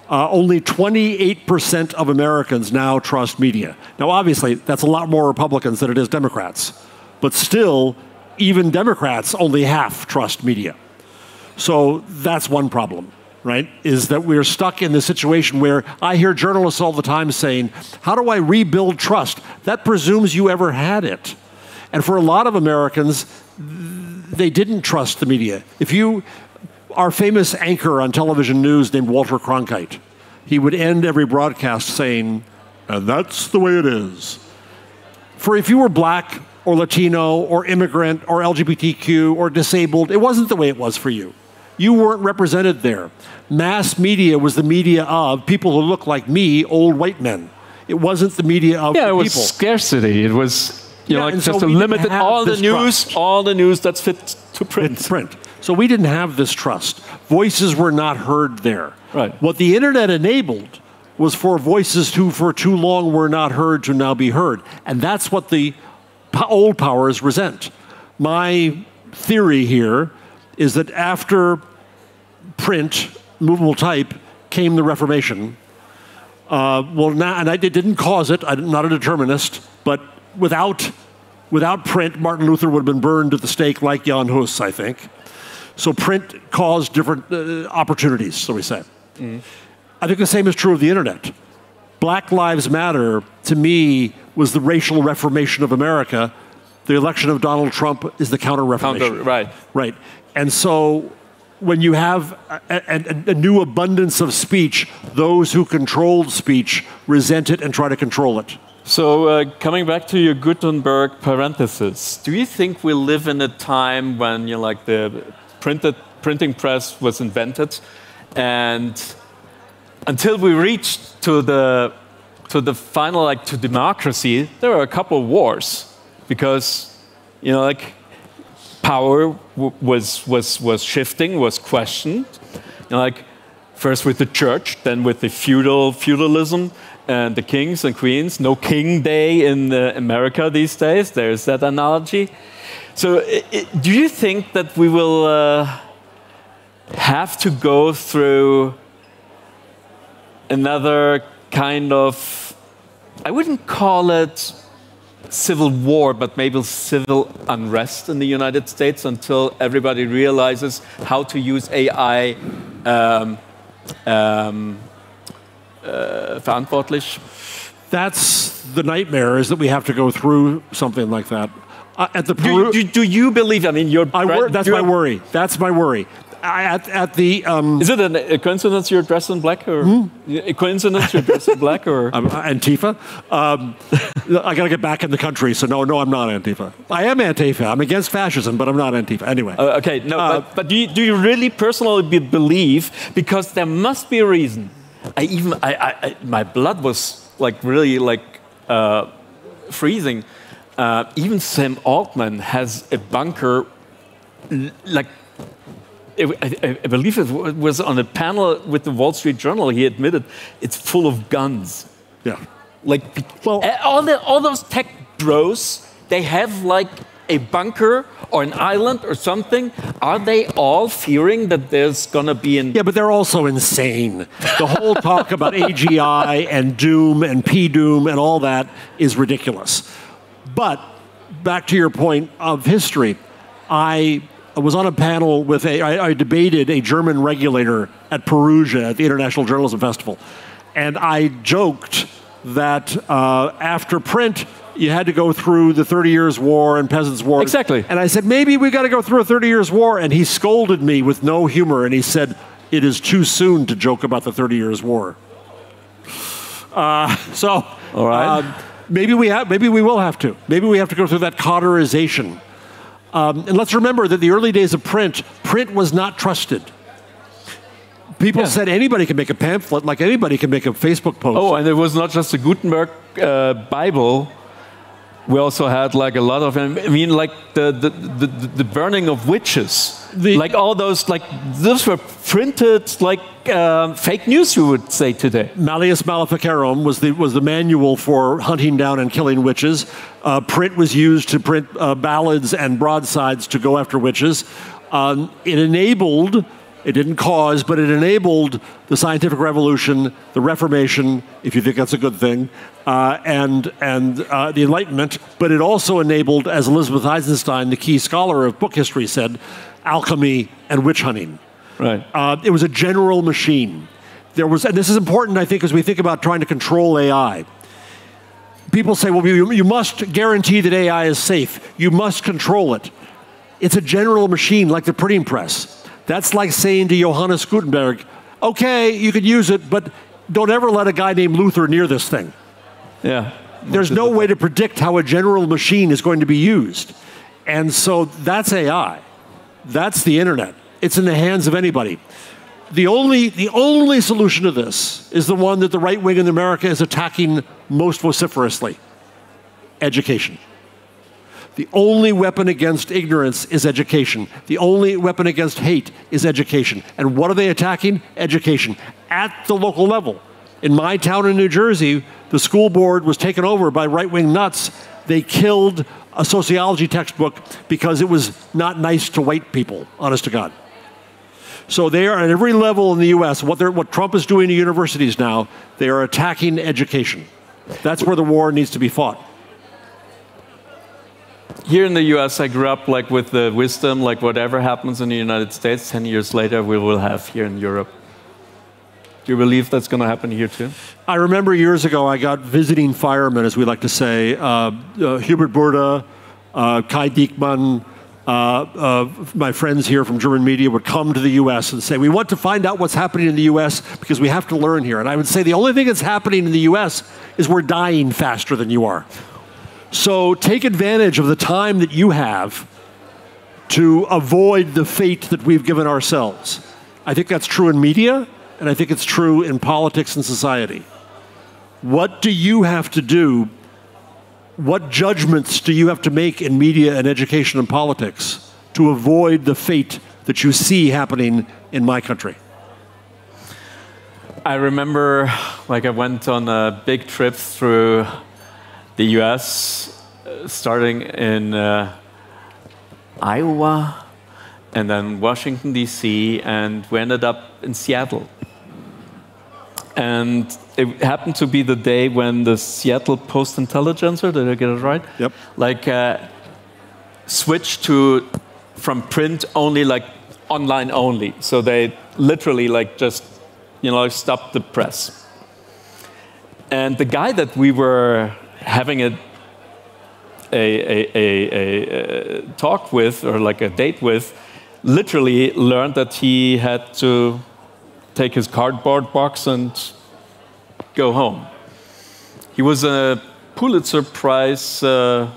Only 28% of Americans now trust media. Now, obviously, that's a lot more Republicans than it is Democrats. But still, even Democrats only half trust media. So that's one problem, right? Is that we're stuck in this situation where I hear journalists all the time saying, how do I rebuild trust? That presumes you ever had it. And for a lot of Americans, they didn't trust the media. Our famous anchor on television news named Walter Cronkite, he would end every broadcast saying, and that's the way it is. For if you were black or Latino or immigrant or LGBTQ or disabled, it wasn't the way it was for you. You weren't represented there. Mass media was the media of people who look like me, old white men. It wasn't the media of people. It was scarcity. It was, you know, like just a limited, all the news that's fit to print. So we didn't have this trust. Voices were not heard there. Right. What the internet enabled was for voices who for too long were not heard to now be heard. And that's what the old powers resent. My theory here is that after print, movable type, came the Reformation. And it didn't cause it. I'm not a determinist, but without print, Martin Luther would have been burned at the stake like Jan Hus, I think. So print caused different opportunities, so we say. Mm. I think the same is true of the internet. Black Lives Matter, to me, was the racial reformation of America. The election of Donald Trump is the counter-reformation. Right. And so when you have a new abundance of speech, those who controlled speech resent it and try to control it. So coming back to your Gutenberg parenthesis, do you think we live in a time when like the printing press was invented, and until we reached to the final, like, to democracy, there were a couple of wars because like power was shifting, was questioned, like first with the church, then with the feudalism. And the kings and queens, no King Day in America these days. There's that analogy. So do you think that we will have to go through another kind of, I wouldn't call it civil war, but maybe civil unrest in the United States until everybody realizes how to use AI verantwortlich? That's the nightmare, is that we have to go through something like that. At the do you believe? I mean, that's my worry. That's my worry. At the is it a coincidence you're dressed in black, or a coincidence you're dressed in black, or Antifa? I got to get back in the country, so no, I'm not Antifa. I am Antifa. I'm against fascism, but I'm not Antifa. Anyway. Okay, no, but do you really personally believe? Because there must be a reason. My blood was like really like freezing. Even Sam Altman has a bunker, like I believe it was on a panel with the Wall Street Journal. He admitted it's full of guns. Yeah, like all those tech bros, they have like a bunker or an island or something. Are they all fearing that there's gonna be Yeah, but they're also insane. The whole talk about AGI and doom and P-doom and all that is ridiculous. But back to your point of history, I was on a panel with I debated a German regulator at Perugia at the International Journalism Festival. And I joked that after print, you had to go through the 30 Years' War and Peasants' War. Exactly. And I said, maybe we got to go through a 30 Years' War. And he scolded me with no humor. And he said, it is too soon to joke about the 30 Years' War. All right. Maybe we will have to. Maybe we have to go through that cauterization. And let's remember that the early days of print was not trusted. People said anybody can make a pamphlet, like anybody can make a Facebook post. Oh, and it was not just the Gutenberg Bible. We also had like a lot of, I mean, like the burning of witches, like all those, like those were printed like fake news, you would say today. Malleus Maleficarum was the manual for hunting down and killing witches. Print was used to print ballads and broadsides to go after witches. It enabled. It didn't cause, but it enabled the scientific revolution, the Reformation, if you think that's a good thing, and the Enlightenment. But it also enabled, as Elizabeth Eisenstein, the key scholar of book history, said, alchemy and witch hunting. Right. It was a general machine. And this is important, I think, as we think about trying to control AI. People say, well, you must guarantee that AI is safe. You must control it. It's a general machine, like the printing press. That's like saying to Johannes Gutenberg, okay, you can use it, but don't ever let a guy named Luther near this thing. Yeah. There's no way to predict how a general machine is going to be used. And so that's AI. That's the internet. It's in the hands of anybody. The only solution to this is the one that the right wing in America is attacking most vociferously: education. The only weapon against ignorance is education. The only weapon against hate is education. And what are they attacking? Education. At the local level. In my town in New Jersey, the school board was taken over by right-wing nuts. They killed a sociology textbook because it was not nice to white people, honest to God. So they are at every level in the US, what Trump is doing to universities now, they are attacking education. That's where the war needs to be fought. Here in the US, I grew up like with the wisdom, like whatever happens in the United States, 10 years later, we will have here in Europe. Do you believe that's going to happen here too? I remember years ago, I got visiting firemen, as we like to say, Hubert Burda, Kai Diekmann, my friends here from German media would come to the US and say, we want to find out what's happening in the US because we have to learn here. And I would say the only thing that's happening in the US is we're dying faster than you are. So take advantage of the time that you have to avoid the fate that we've given ourselves. I think that's true in media, and I think it's true in politics and society. What do you have to do? What judgments do you have to make in media and education and politics to avoid the fate that you see happening in my country? I remember, like, I went on a big trip through the US, starting in Iowa, and then Washington, D.C., and we ended up in Seattle. And it happened to be the day when the Seattle Post-Intelligencer, did I get it right? Yep. Like, switched from print only, like, online only. So they literally, like, just, stopped the press. And the guy that we were having a talk with, or like a date with, literally learned that he had to take his cardboard box and go home. He was a Pulitzer Prize winner,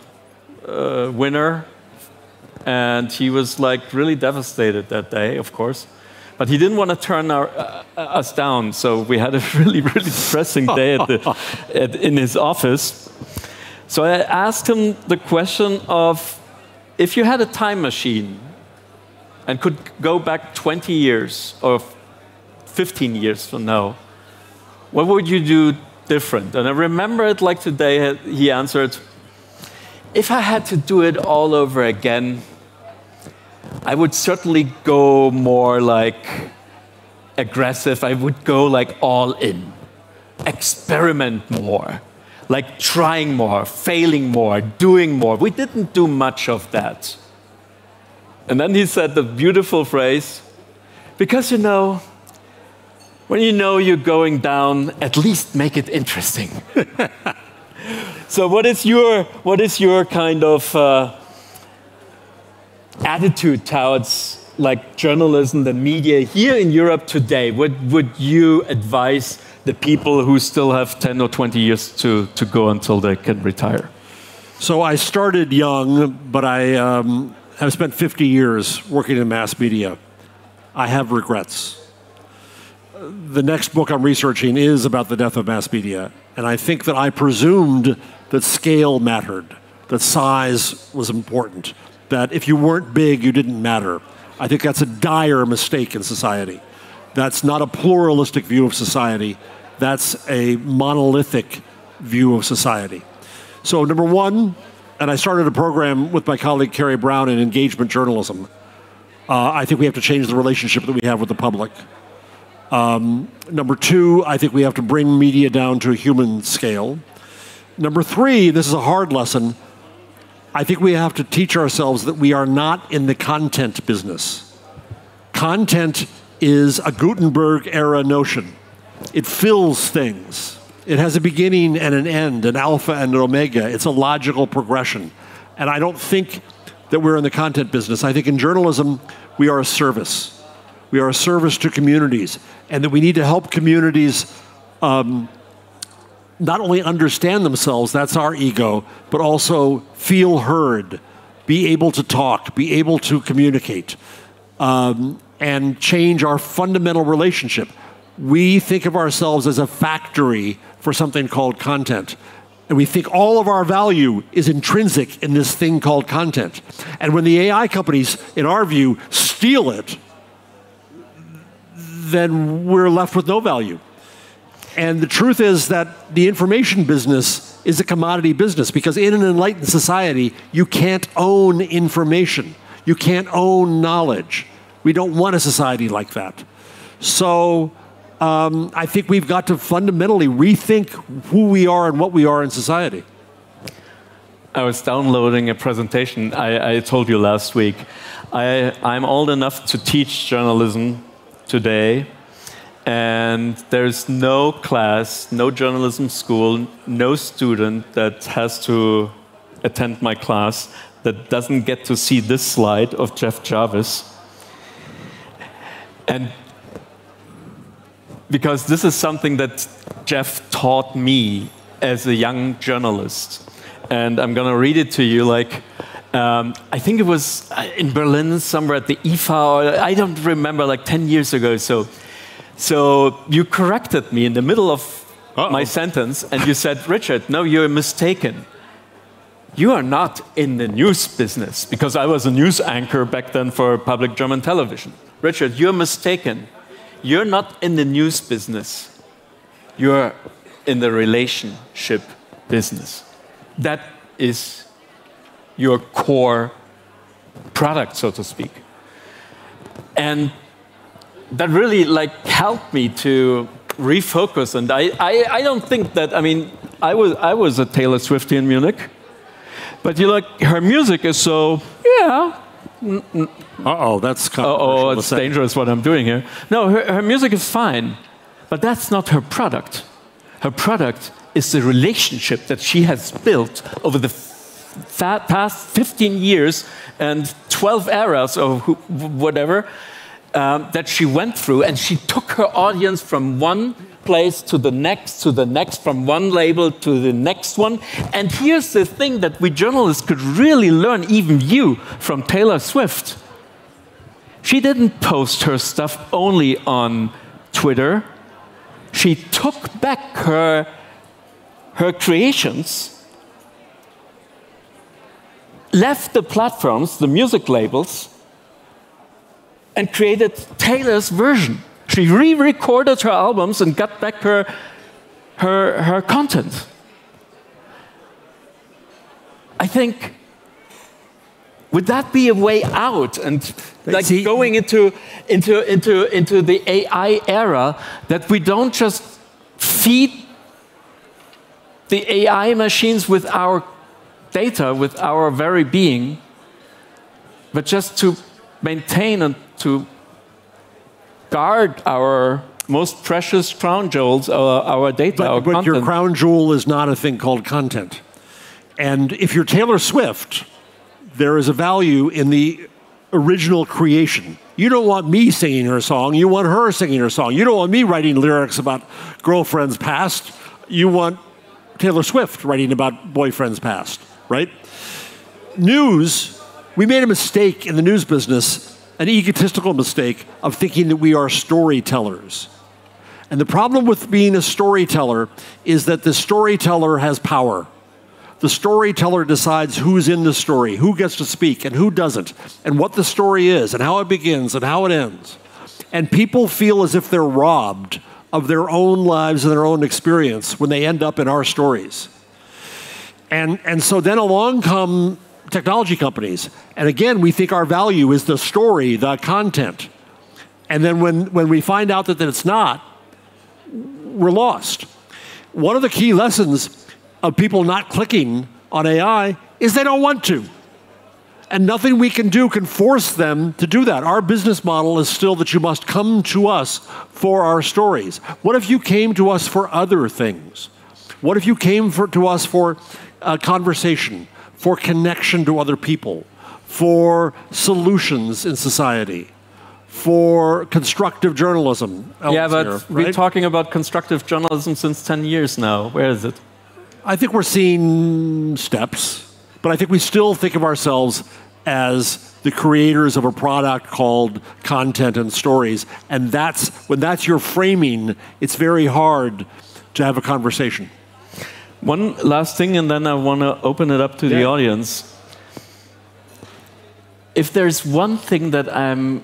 and he was like really devastated that day, of course. But he didn't want to turn us down, so we had a really, really depressing day in his office. So I asked him the question of, if you had a time machine and could go back 20 years or 15 years from now, what would you do different? And I remember it like today, he answered, if I had to do it all over again, I would certainly go more like aggressive. I would go like all in, experiment more, like trying more, failing more, doing more. We didn't do much of that. And then he said the beautiful phrase, because when you know you're going down, at least make it interesting. So what is your kind of attitude towards like journalism, the media here in Europe today? What would you advise the people who still have 10 or 20 years to go until they can retire? So I started young, but I have spent 50 years working in mass media. I have regrets. The next book I'm researching is about the death of mass media, and I think that I presumed that scale mattered, that size was important, that if you weren't big, you didn't matter. I think that's a dire mistake in society. That's not a pluralistic view of society. That's a monolithic view of society. So number one, and I started a program with my colleague Carrie Brown in engagement journalism. I think we have to change the relationship that we have with the public. Number two, I think we have to bring media down to a human scale. Number three, this is a hard lesson, I think we have to teach ourselves that we are not in the content business. Content is a Gutenberg-era notion. It fills things. It has a beginning and an end, an alpha and an omega. It's a logical progression. And I don't think that we're in the content business. I think in journalism, we are a service. We are a service to communities, and that we need to help communities not only understand themselves, that's our ego, but also feel heard, be able to talk, be able to communicate, and change our fundamental relationship. We think of ourselves as a factory for something called content. And we think all of our value is intrinsic in this thing called content. And when the AI companies, in our view, steal it, then we're left with no value. And the truth is that the information business is a commodity business, because in an enlightened society, you can't own information. You can't own knowledge. We don't want a society like that. So I think we've got to fundamentally rethink who we are and what we are in society. I was downloading a presentation I told you last week. I'm old enough to teach journalism today, and there's no class, no journalism school, no student that has to attend my class that doesn't get to see this slide of Jeff Jarvis. And because this is something that Jeff taught me as a young journalist. And I'm going to read it to you. Like, I think it was in Berlin, somewhere at the IFA, I don't remember, like 10 years ago. So you corrected me in the middle of my sentence, and you said, Richard, no, you're mistaken. You are not in the news business, because I was a news anchor back then for public German television. Richard, you're mistaken. You're not in the news business. You're in the relationship business. That is your core product, so to speak. And that really like helped me to refocus. And I don't think that, I mean, I was a Taylor Swiftie in Munich. But you look, her music is so, yeah. Uh-oh, that's controversial. Uh-oh, it's dangerous what I'm doing here. No, her music is fine, but that's not her product. Her product is the relationship that she has built over the past 15 years and 12 eras or whatever that she went through, and she took her audience from one place to the next, from one label to the next one. And here's the thing that we journalists could really learn, even you, from Taylor Swift. She didn't post her stuff only on Twitter. She took back her creations, left the platforms, the music labels, and created Taylor's version. She re-recorded her albums and got back her content. I think, would that be a way out? And like going into the AI era, that we don't just feed the AI machines with our data, with our very being, but just to maintain and to guard our most precious crown jewels, our data, our content. But your crown jewel is not a thing called content. And if you're Taylor Swift, there is a value in the original creation. You don't want me singing her song, you want her singing her song. You don't want me writing lyrics about girlfriends past, you want Taylor Swift writing about boyfriends past, right? News, we made a mistake in the news business, an egotistical mistake of thinking that we are storytellers. And the problem with being a storyteller is that the storyteller has power. The storyteller decides who's in the story, who gets to speak and who doesn't, and what the story is, and how it begins and how it ends. And people feel as if they're robbed of their own lives and their own experience when they end up in our stories. And so then along come technology companies. And again, we think our value is the story, the content. And then when we find out that it's not, we're lost. One of the key lessons of people not clicking on AI is they don't want to. And nothing we can do can force them to do that. Our business model is still that you must come to us for our stories. What if you came to us for other things? What if you came to us for conversation, for connection to other people, for solutions in society, for constructive journalism? Yeah, but we're talking about constructive journalism since 10 years now. Where is it? I think we're seeing steps, but I think we still think of ourselves as the creators of a product called content and stories. And when that's your framing, it's very hard to have a conversation. One last thing, and then I want to open it up to the audience. If there's one thing that I'm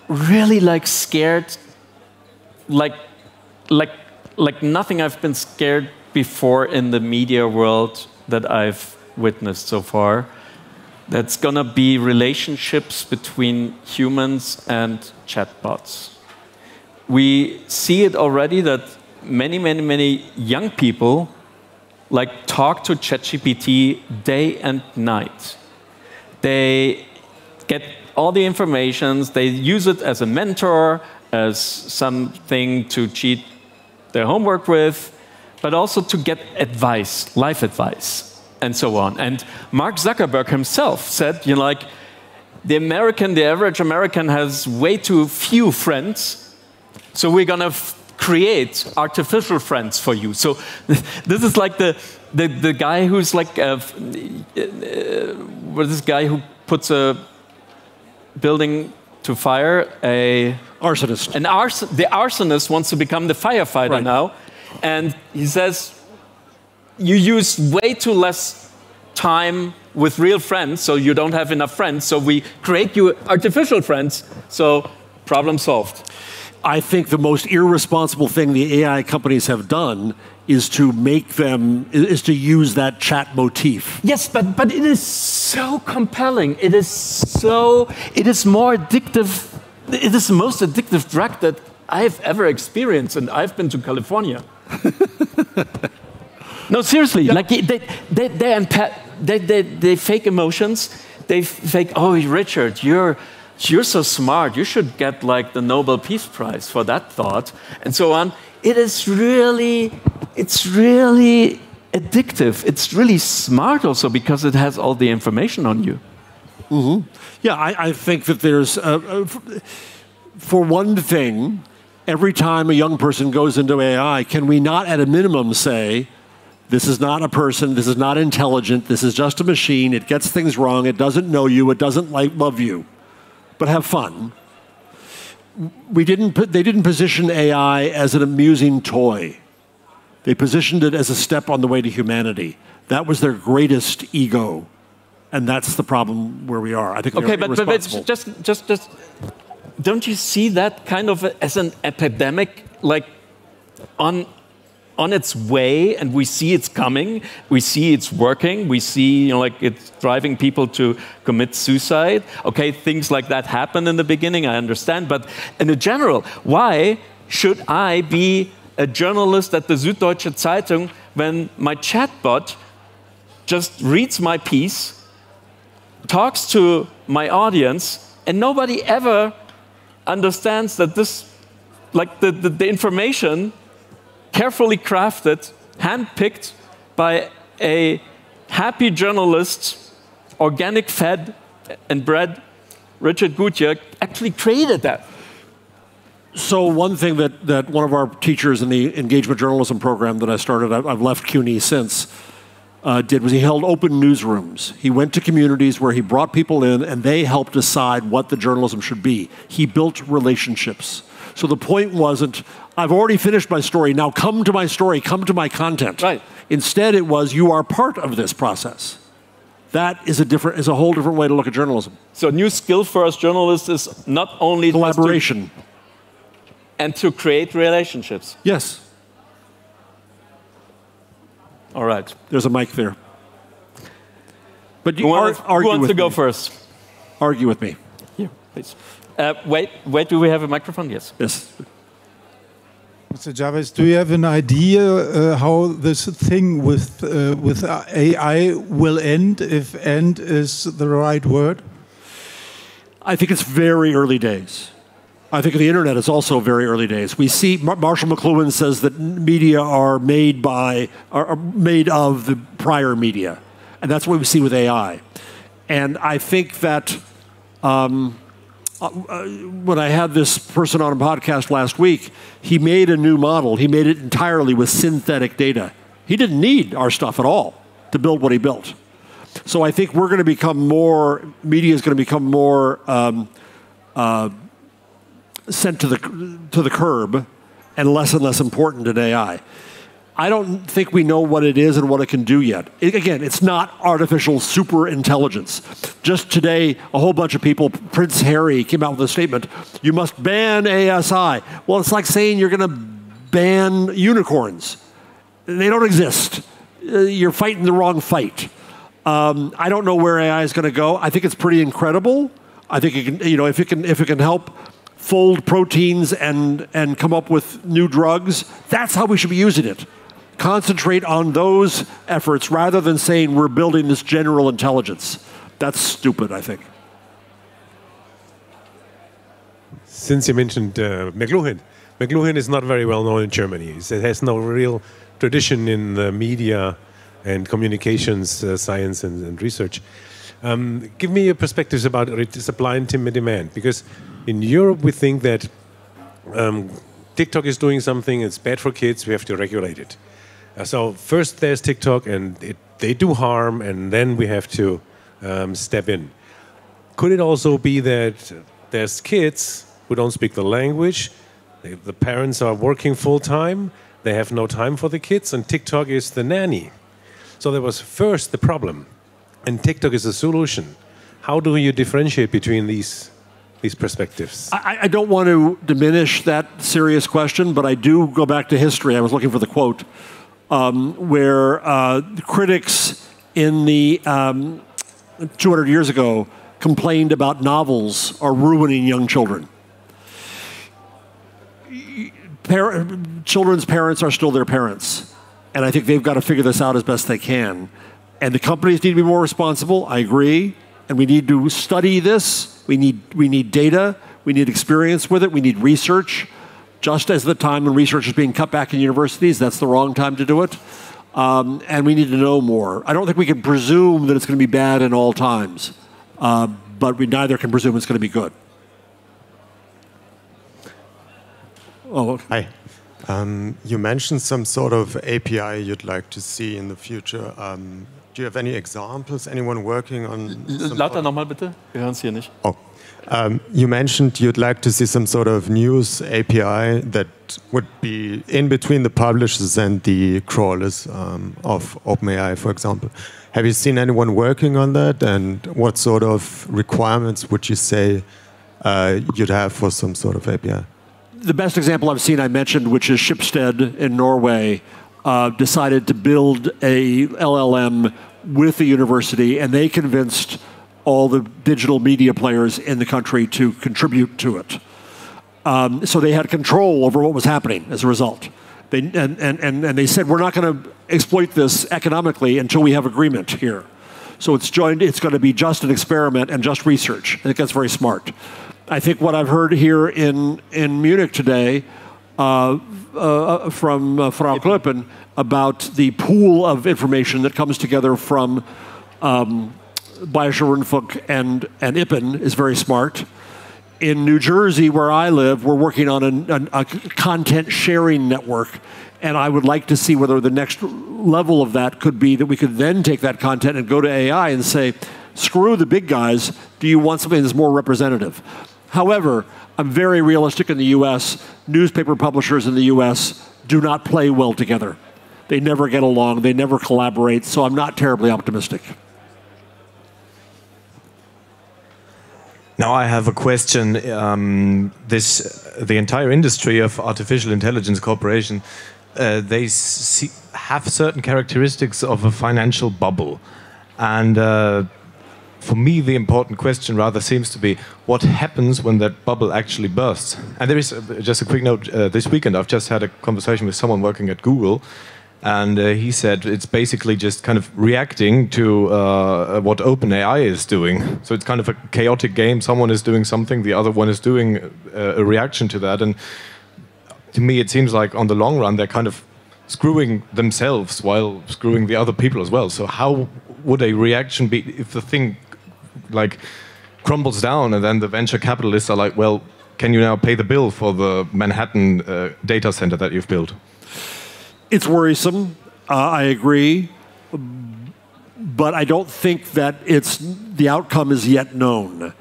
really scared, like nothing I've been scared before in the media world that I've witnessed so far, that's going to be relationships between humans and chatbots. We see it already that many young people talk to ChatGPT day and night. They get all the information, they use it as a mentor, as something to cheat their homework with, but also to get advice, life advice. and so on. And Mark Zuckerberg himself said, you know, like, the average American has way too few friends, so we're going to create artificial friends for you. So this is like the guy who's like, this guy who puts a building to fire, arsonist. The arsonist wants to become the firefighter now, and he says, you use way too less time with real friends, so you don't have enough friends, so we create you artificial friends, so problem solved. I think the most irresponsible thing the AI companies have done is to use that chat motif. Yes, but it is so compelling. It is more addictive. It is the most addictive drug that I've ever experienced, and I've been to California. No, seriously, like they fake emotions. They fake, oh, Richard, you're so smart. You should get like the Nobel Peace Prize for that thought, and so on. It's really addictive. It's really smart also because it has all the information on you. Mm-hmm. Yeah, I think that there's, for one thing, every time a young person goes into AI, can we not at a minimum say, this is not a person, this is not intelligent, this is just a machine, it gets things wrong, it doesn't know you, it doesn't love you, but have fun. They didn't position AI as an amusing toy. They positioned it as a step on the way to humanity. That was their greatest ego, and that's the problem where we are. I think they're irresponsible. But just don't you see that kind of as an epidemic, like on its way, and we see it's coming, we see it's working, we see, you know, like it's driving people to commit suicide. Okay, things like that happen in the beginning, I understand, but in the general, why should I be a journalist at the Süddeutsche Zeitung when my chatbot just reads my piece, talks to my audience, and nobody ever understands that this, like the information carefully crafted, handpicked by a happy journalist, organic fed and bred, Richard Gutjahr, actually created that. So one thing that one of our teachers in the engagement journalism program that I started, I've left CUNY since, did was he held open newsrooms. He went to communities where he brought people in and they helped decide what the journalism should be. He built relationships. So the point wasn't, I've already finished my story, now come to my story, come to my content. Right. Instead it was, you are part of this process. That is a whole different way to look at journalism. So a new skill for us journalists is not only collaboration. And to create relationships. Yes. All right. There's a mic there. But who wants to go first? Argue with me. Here, please. Wait, do we have a microphone? Yes. Yes. Mr. Jarvis, do you have an idea how this thing with AI will end, if end is the right word? I think it's very early days. I think the internet is also very early days. We see Marshall McLuhan says that media are made of the prior media, and that's what we see with AI. And I think that when I had this person on a podcast last week, he made a new model. He made it entirely with synthetic data. He didn't need our stuff at all to build what he built. So I think we're going to become more, media is going to become more sent to the curb and less important in AI. I don't think we know what it is and what it can do yet. Again, it's not artificial super intelligence. Just today, a whole bunch of people, Prince Harry came out with a statement, you must ban ASI. Well, it's like saying you're going to ban unicorns. They don't exist. You're fighting the wrong fight. I don't know where AI is going to go. I think it's pretty incredible. I think it can, you know, if it can help fold proteins and come up with new drugs, that's how we should be using it. Concentrate on those efforts rather than saying we're building this general intelligence. That's stupid, I think. Since you mentioned McLuhan, McLuhan is not very well known in Germany. It has no real tradition in the media and communications science and research. Give me your perspectives about supply and demand, because in Europe we think that TikTok is doing something, it's bad for kids, we have to regulate it. So first there's TikTok and they do harm, and then we have to step in. Could it also be that there's kids who don't speak the language, the parents are working full-time, they have no time for the kids, and TikTok is the nanny? So there was first the problem, and TikTok is a solution. How do you differentiate between these perspectives? I don't want to diminish that serious question, but I do go back to history. I was looking for the quote, where critics in the 200 years ago complained about novels are ruining young children. Children's parents are still their parents, and I think they've got to figure this out as best they can. And the companies need to be more responsible, I agree, and we need to study this. We need data, we need experience with it, we need research. Just as the time when research is being cut back in universities, that's the wrong time to do it. And we need to know more. I don't think we can presume that it's going to be bad in all times, but we neither can presume it's going to be good. Oh, okay. Hi. You mentioned some sort of API you'd like to see in the future. Do you have any examples? Anyone working on? Lauter nochmal bitte. Wir hören es hier nicht. Oh. You mentioned you'd like to see some sort of news API that would be in between the publishers and the crawlers of OpenAI, for example. Have you seen anyone working on that? And what sort of requirements would you say you'd have for some sort of API? The best example I've seen, I mentioned, which is Schibsted in Norway, decided to build a LLM with the university, and they convinced all the digital media players in the country to contribute to it. So they had control over what was happening as a result. And they said, we're not going to exploit this economically until we have agreement here. So it's going to be just an experiment and just research. I think that's very smart. I think what I've heard here in Munich today from Frau Klöppen about the pool of information that comes together from Bayerischer Rundfunk and IPN is very smart. In New Jersey, where I live, we're working on a content sharing network, and I would like to see whether the next level of that could be that we could then take that content and go to AI and say, screw the big guys, do you want something that's more representative? However, I'm very realistic in the US. Newspaper publishers in the US do not play well together. They never get along, they never collaborate, so I'm not terribly optimistic. Now I have a question. The entire industry of artificial intelligence cooperation, they have certain characteristics of a financial bubble. And for me, the important question rather seems to be, what happens when that bubble actually bursts? And there is, just a quick note, this weekend I've just had a conversation with someone working at Google, and he said it's basically just kind of reacting to what OpenAI is doing. So it's kind of a chaotic game. Someone is doing something, the other one is doing a reaction to that. And to me, it seems like on the long run, they're kind of screwing themselves while screwing the other people as well. So how would a reaction be if the thing like crumbles down and then the venture capitalists are like, well, can you now pay the bill for the Manhattan data center that you've built? It's worrisome, I agree, but I don't think that the outcome is yet known.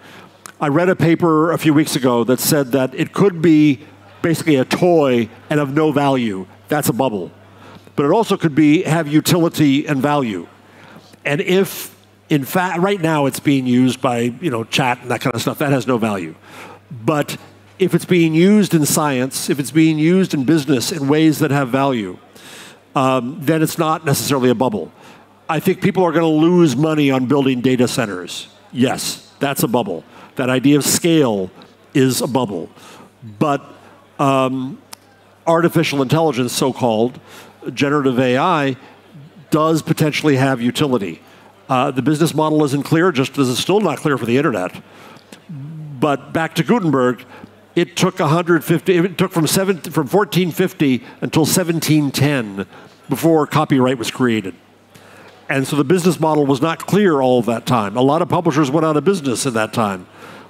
I read a paper a few weeks ago that said that it could be basically a toy and of no value. That's a bubble. But it also could have utility and value. And if, in fact, right now it's being used by, chat and that kind of stuff, that has no value. But if it's being used in science, if it's being used in business in ways that have value, then it's not necessarily a bubble. I think people are going to lose money on building data centers. Yes, that's a bubble. That idea of scale is a bubble. But artificial intelligence, so-called, generative AI, does potentially have utility. The business model isn't clear, just as it's still not clear for the internet. But back to Gutenberg, it took from 1450 until 1710 before copyright was created. And so the business model was not clear all of that time. A lot of publishers went out of business at that time.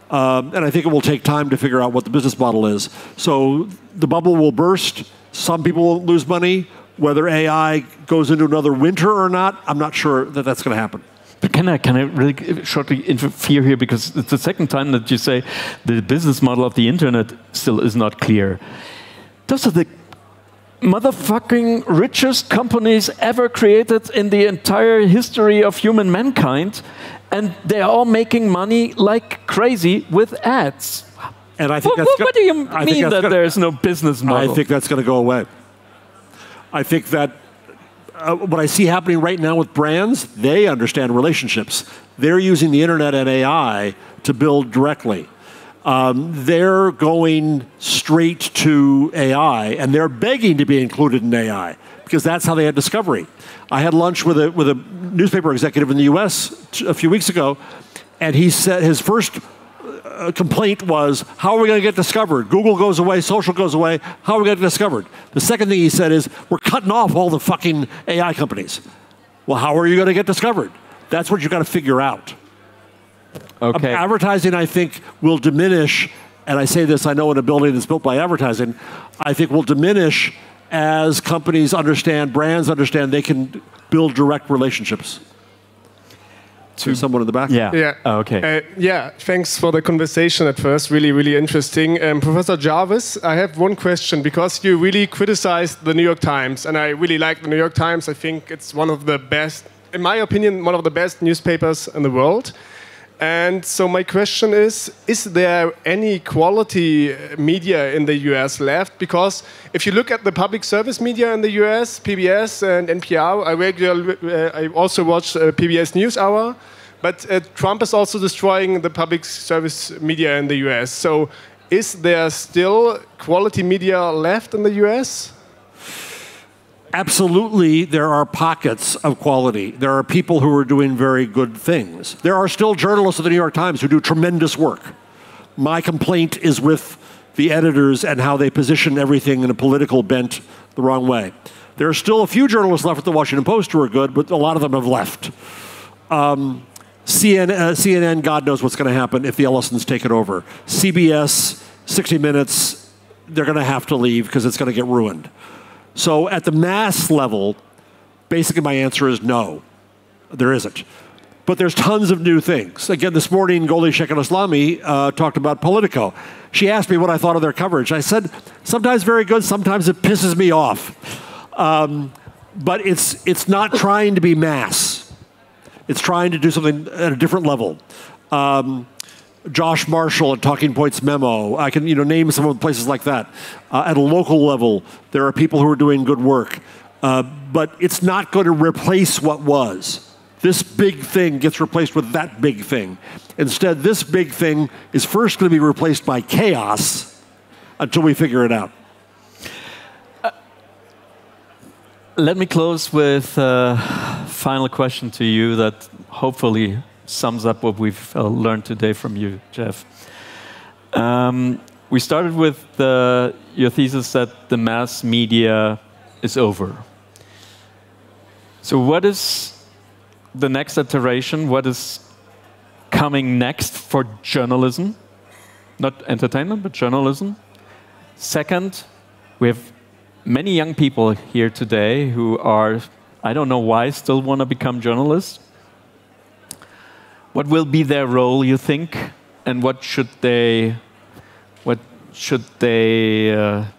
And I think it will take time to figure out what the business model is. So the bubble will burst. Some people will lose money. Whether AI goes into another winter or not, I'm not sure that that's going to happen. But can I really shortly interfere here? Because it's the second time that you say the business model of the internet still is not clear. Those are the motherfucking richest companies ever created in the entire history of human mankind. And they are all making money like crazy with ads. And I think what do you mean that there is no business model? I think that's going to go away. I think that what I see happening right now with brands, they understand relationships. They're using the internet and AI to build directly. They're going straight to AI, and they're begging to be included in AI because that's how they had discovery. I had lunch with a newspaper executive in the U.S. a few weeks ago, and he said his first complaint was, how are we going to get discovered? Google goes away, social goes away, how are we going to get discovered? The second thing he said is, we're cutting off all the fucking AI companies. Well, how are you going to get discovered? That's what you've got to figure out. Okay. Advertising, I think, will diminish, and I say this, I know in a building that's built by advertising, I think will diminish as companies understand, brands understand they can build direct relationships. To someone in the back? Yeah. Yeah. Oh, okay. Yeah, thanks for the conversation at first. Really, really interesting. Professor Jarvis, I have one question because you really criticized the New York Times, and I really like the New York Times. I think it's one of the best, in my opinion, one of the best newspapers in the world. And so my question is there any quality media in the US left? Because if you look at the public service media in the US, PBS and NPR, I also watch PBS NewsHour, but Trump is also destroying the public service media in the US. So is there still quality media left in the US? Absolutely, there are pockets of quality. There are people who are doing very good things. There are still journalists at the New York Times who do tremendous work. My complaint is with the editors and how they position everything in a political bent the wrong way. There are still a few journalists left at the Washington Post who are good, but a lot of them have left. CNN, God knows what's going to happen if the Ellisons take it over. CBS, 60 Minutes, they're going to have to leave because it's going to get ruined. So at the mass level, basically my answer is no, there isn't. But there's tons of new things. Again, this morning, Goli Sheikh-al-Islami talked about Politico. She asked me what I thought of their coverage. I said, sometimes very good, sometimes it pisses me off. But it's not trying to be mass. It's trying to do something at a different level. Josh Marshall at Talking Points Memo. I can name some of the places like that. At a local level, there are people who are doing good work. But it's not going to replace what was. This big thing gets replaced with that big thing. Instead, this big thing is first going to be replaced by chaos until we figure it out. Let me close with a final question to you that hopefully sums up what we've learned today from you, Jeff. We started with your thesis that the mass media is over. So what is the next iteration? What is coming next for journalism? Not entertainment, but journalism. Second, we have many young people here today who are, I don't know why, still want to become journalists. What will be their role, you think, and what should they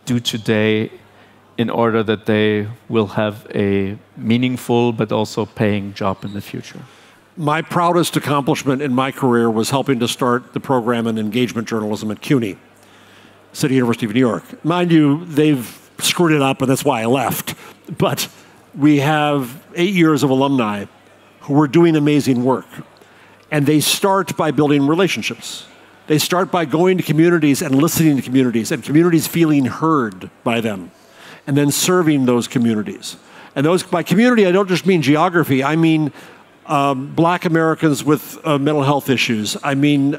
do today in order that they will have a meaningful but also paying job in the future? My proudest accomplishment in my career was helping to start the program in engagement journalism at CUNY, City University of New York. Mind you, they've screwed it up, and that's why I left. But we have 8 years of alumni who are doing amazing work. And they start by building relationships. They start by going to communities and listening to communities, and communities feeling heard by them, and then serving those communities. And those, by community, I don't just mean geography. I mean Black Americans with mental health issues. I mean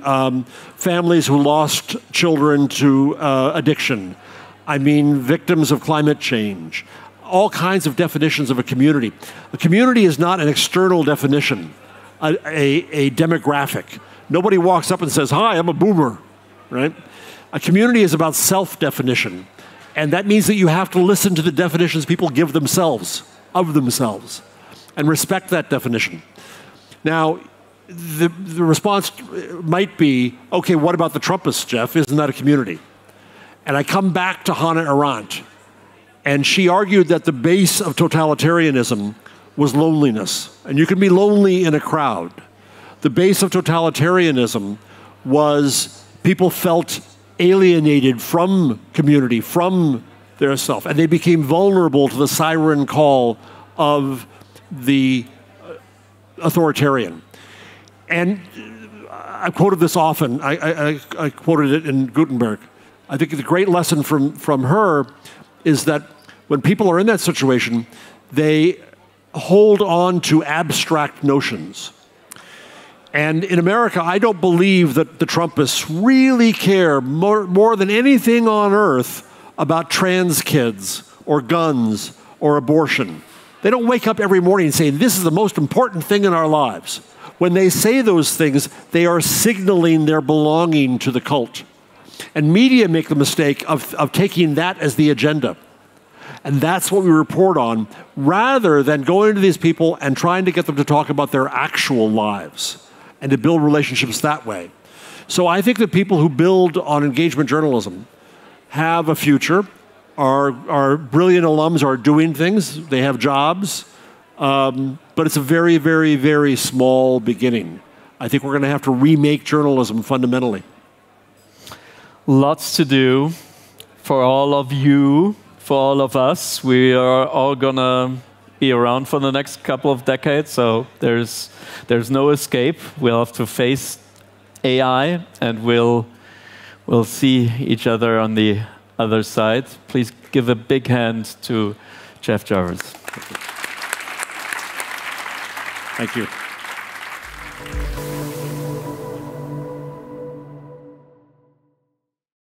families who lost children to addiction. I mean victims of climate change. all kinds of definitions of a community. A community is not an external definition, a demographic. Nobody walks up and says, "Hi, I'm a boomer," right? A community is about self-definition. And that means that you have to listen to the definitions people give themselves, of themselves, and respect that definition. Now, the response might be, okay, what about the Trumpists, Jeff? Isn't that a community? And I come back to Hannah Arendt, and she argued that the base of totalitarianism was loneliness. And you can be lonely in a crowd. The base of totalitarianism was people felt alienated from community, from their self, and they became vulnerable to the siren call of the authoritarian. And I quoted this often. I quoted it in Gutenberg. I think the great lesson from her is that when people are in that situation, they hold on to abstract notions. And in America, I don't believe that the Trumpists really care more than anything on earth about trans kids or guns or abortion. They don't wake up every morning saying, this is the most important thing in our lives. When they say those things, they are signaling their belonging to the cult. And media make the mistake of taking that as the agenda. And that's what we report on, rather than going to these people and trying to get them to talk about their actual lives and to build relationships that way. So I think that people who build on engagement journalism have a future. Our brilliant alums are doing things. They have jobs. But it's a very, very, very small beginning. I think we're going to have to remake journalism fundamentally. Lots to do for all of you, for all of us. We are all going to be around for the next couple of decades, so there's no escape. We'll have to face AI, and we'll see each other on the other side. Please give a big hand to Jeff Jarvis. Thank you.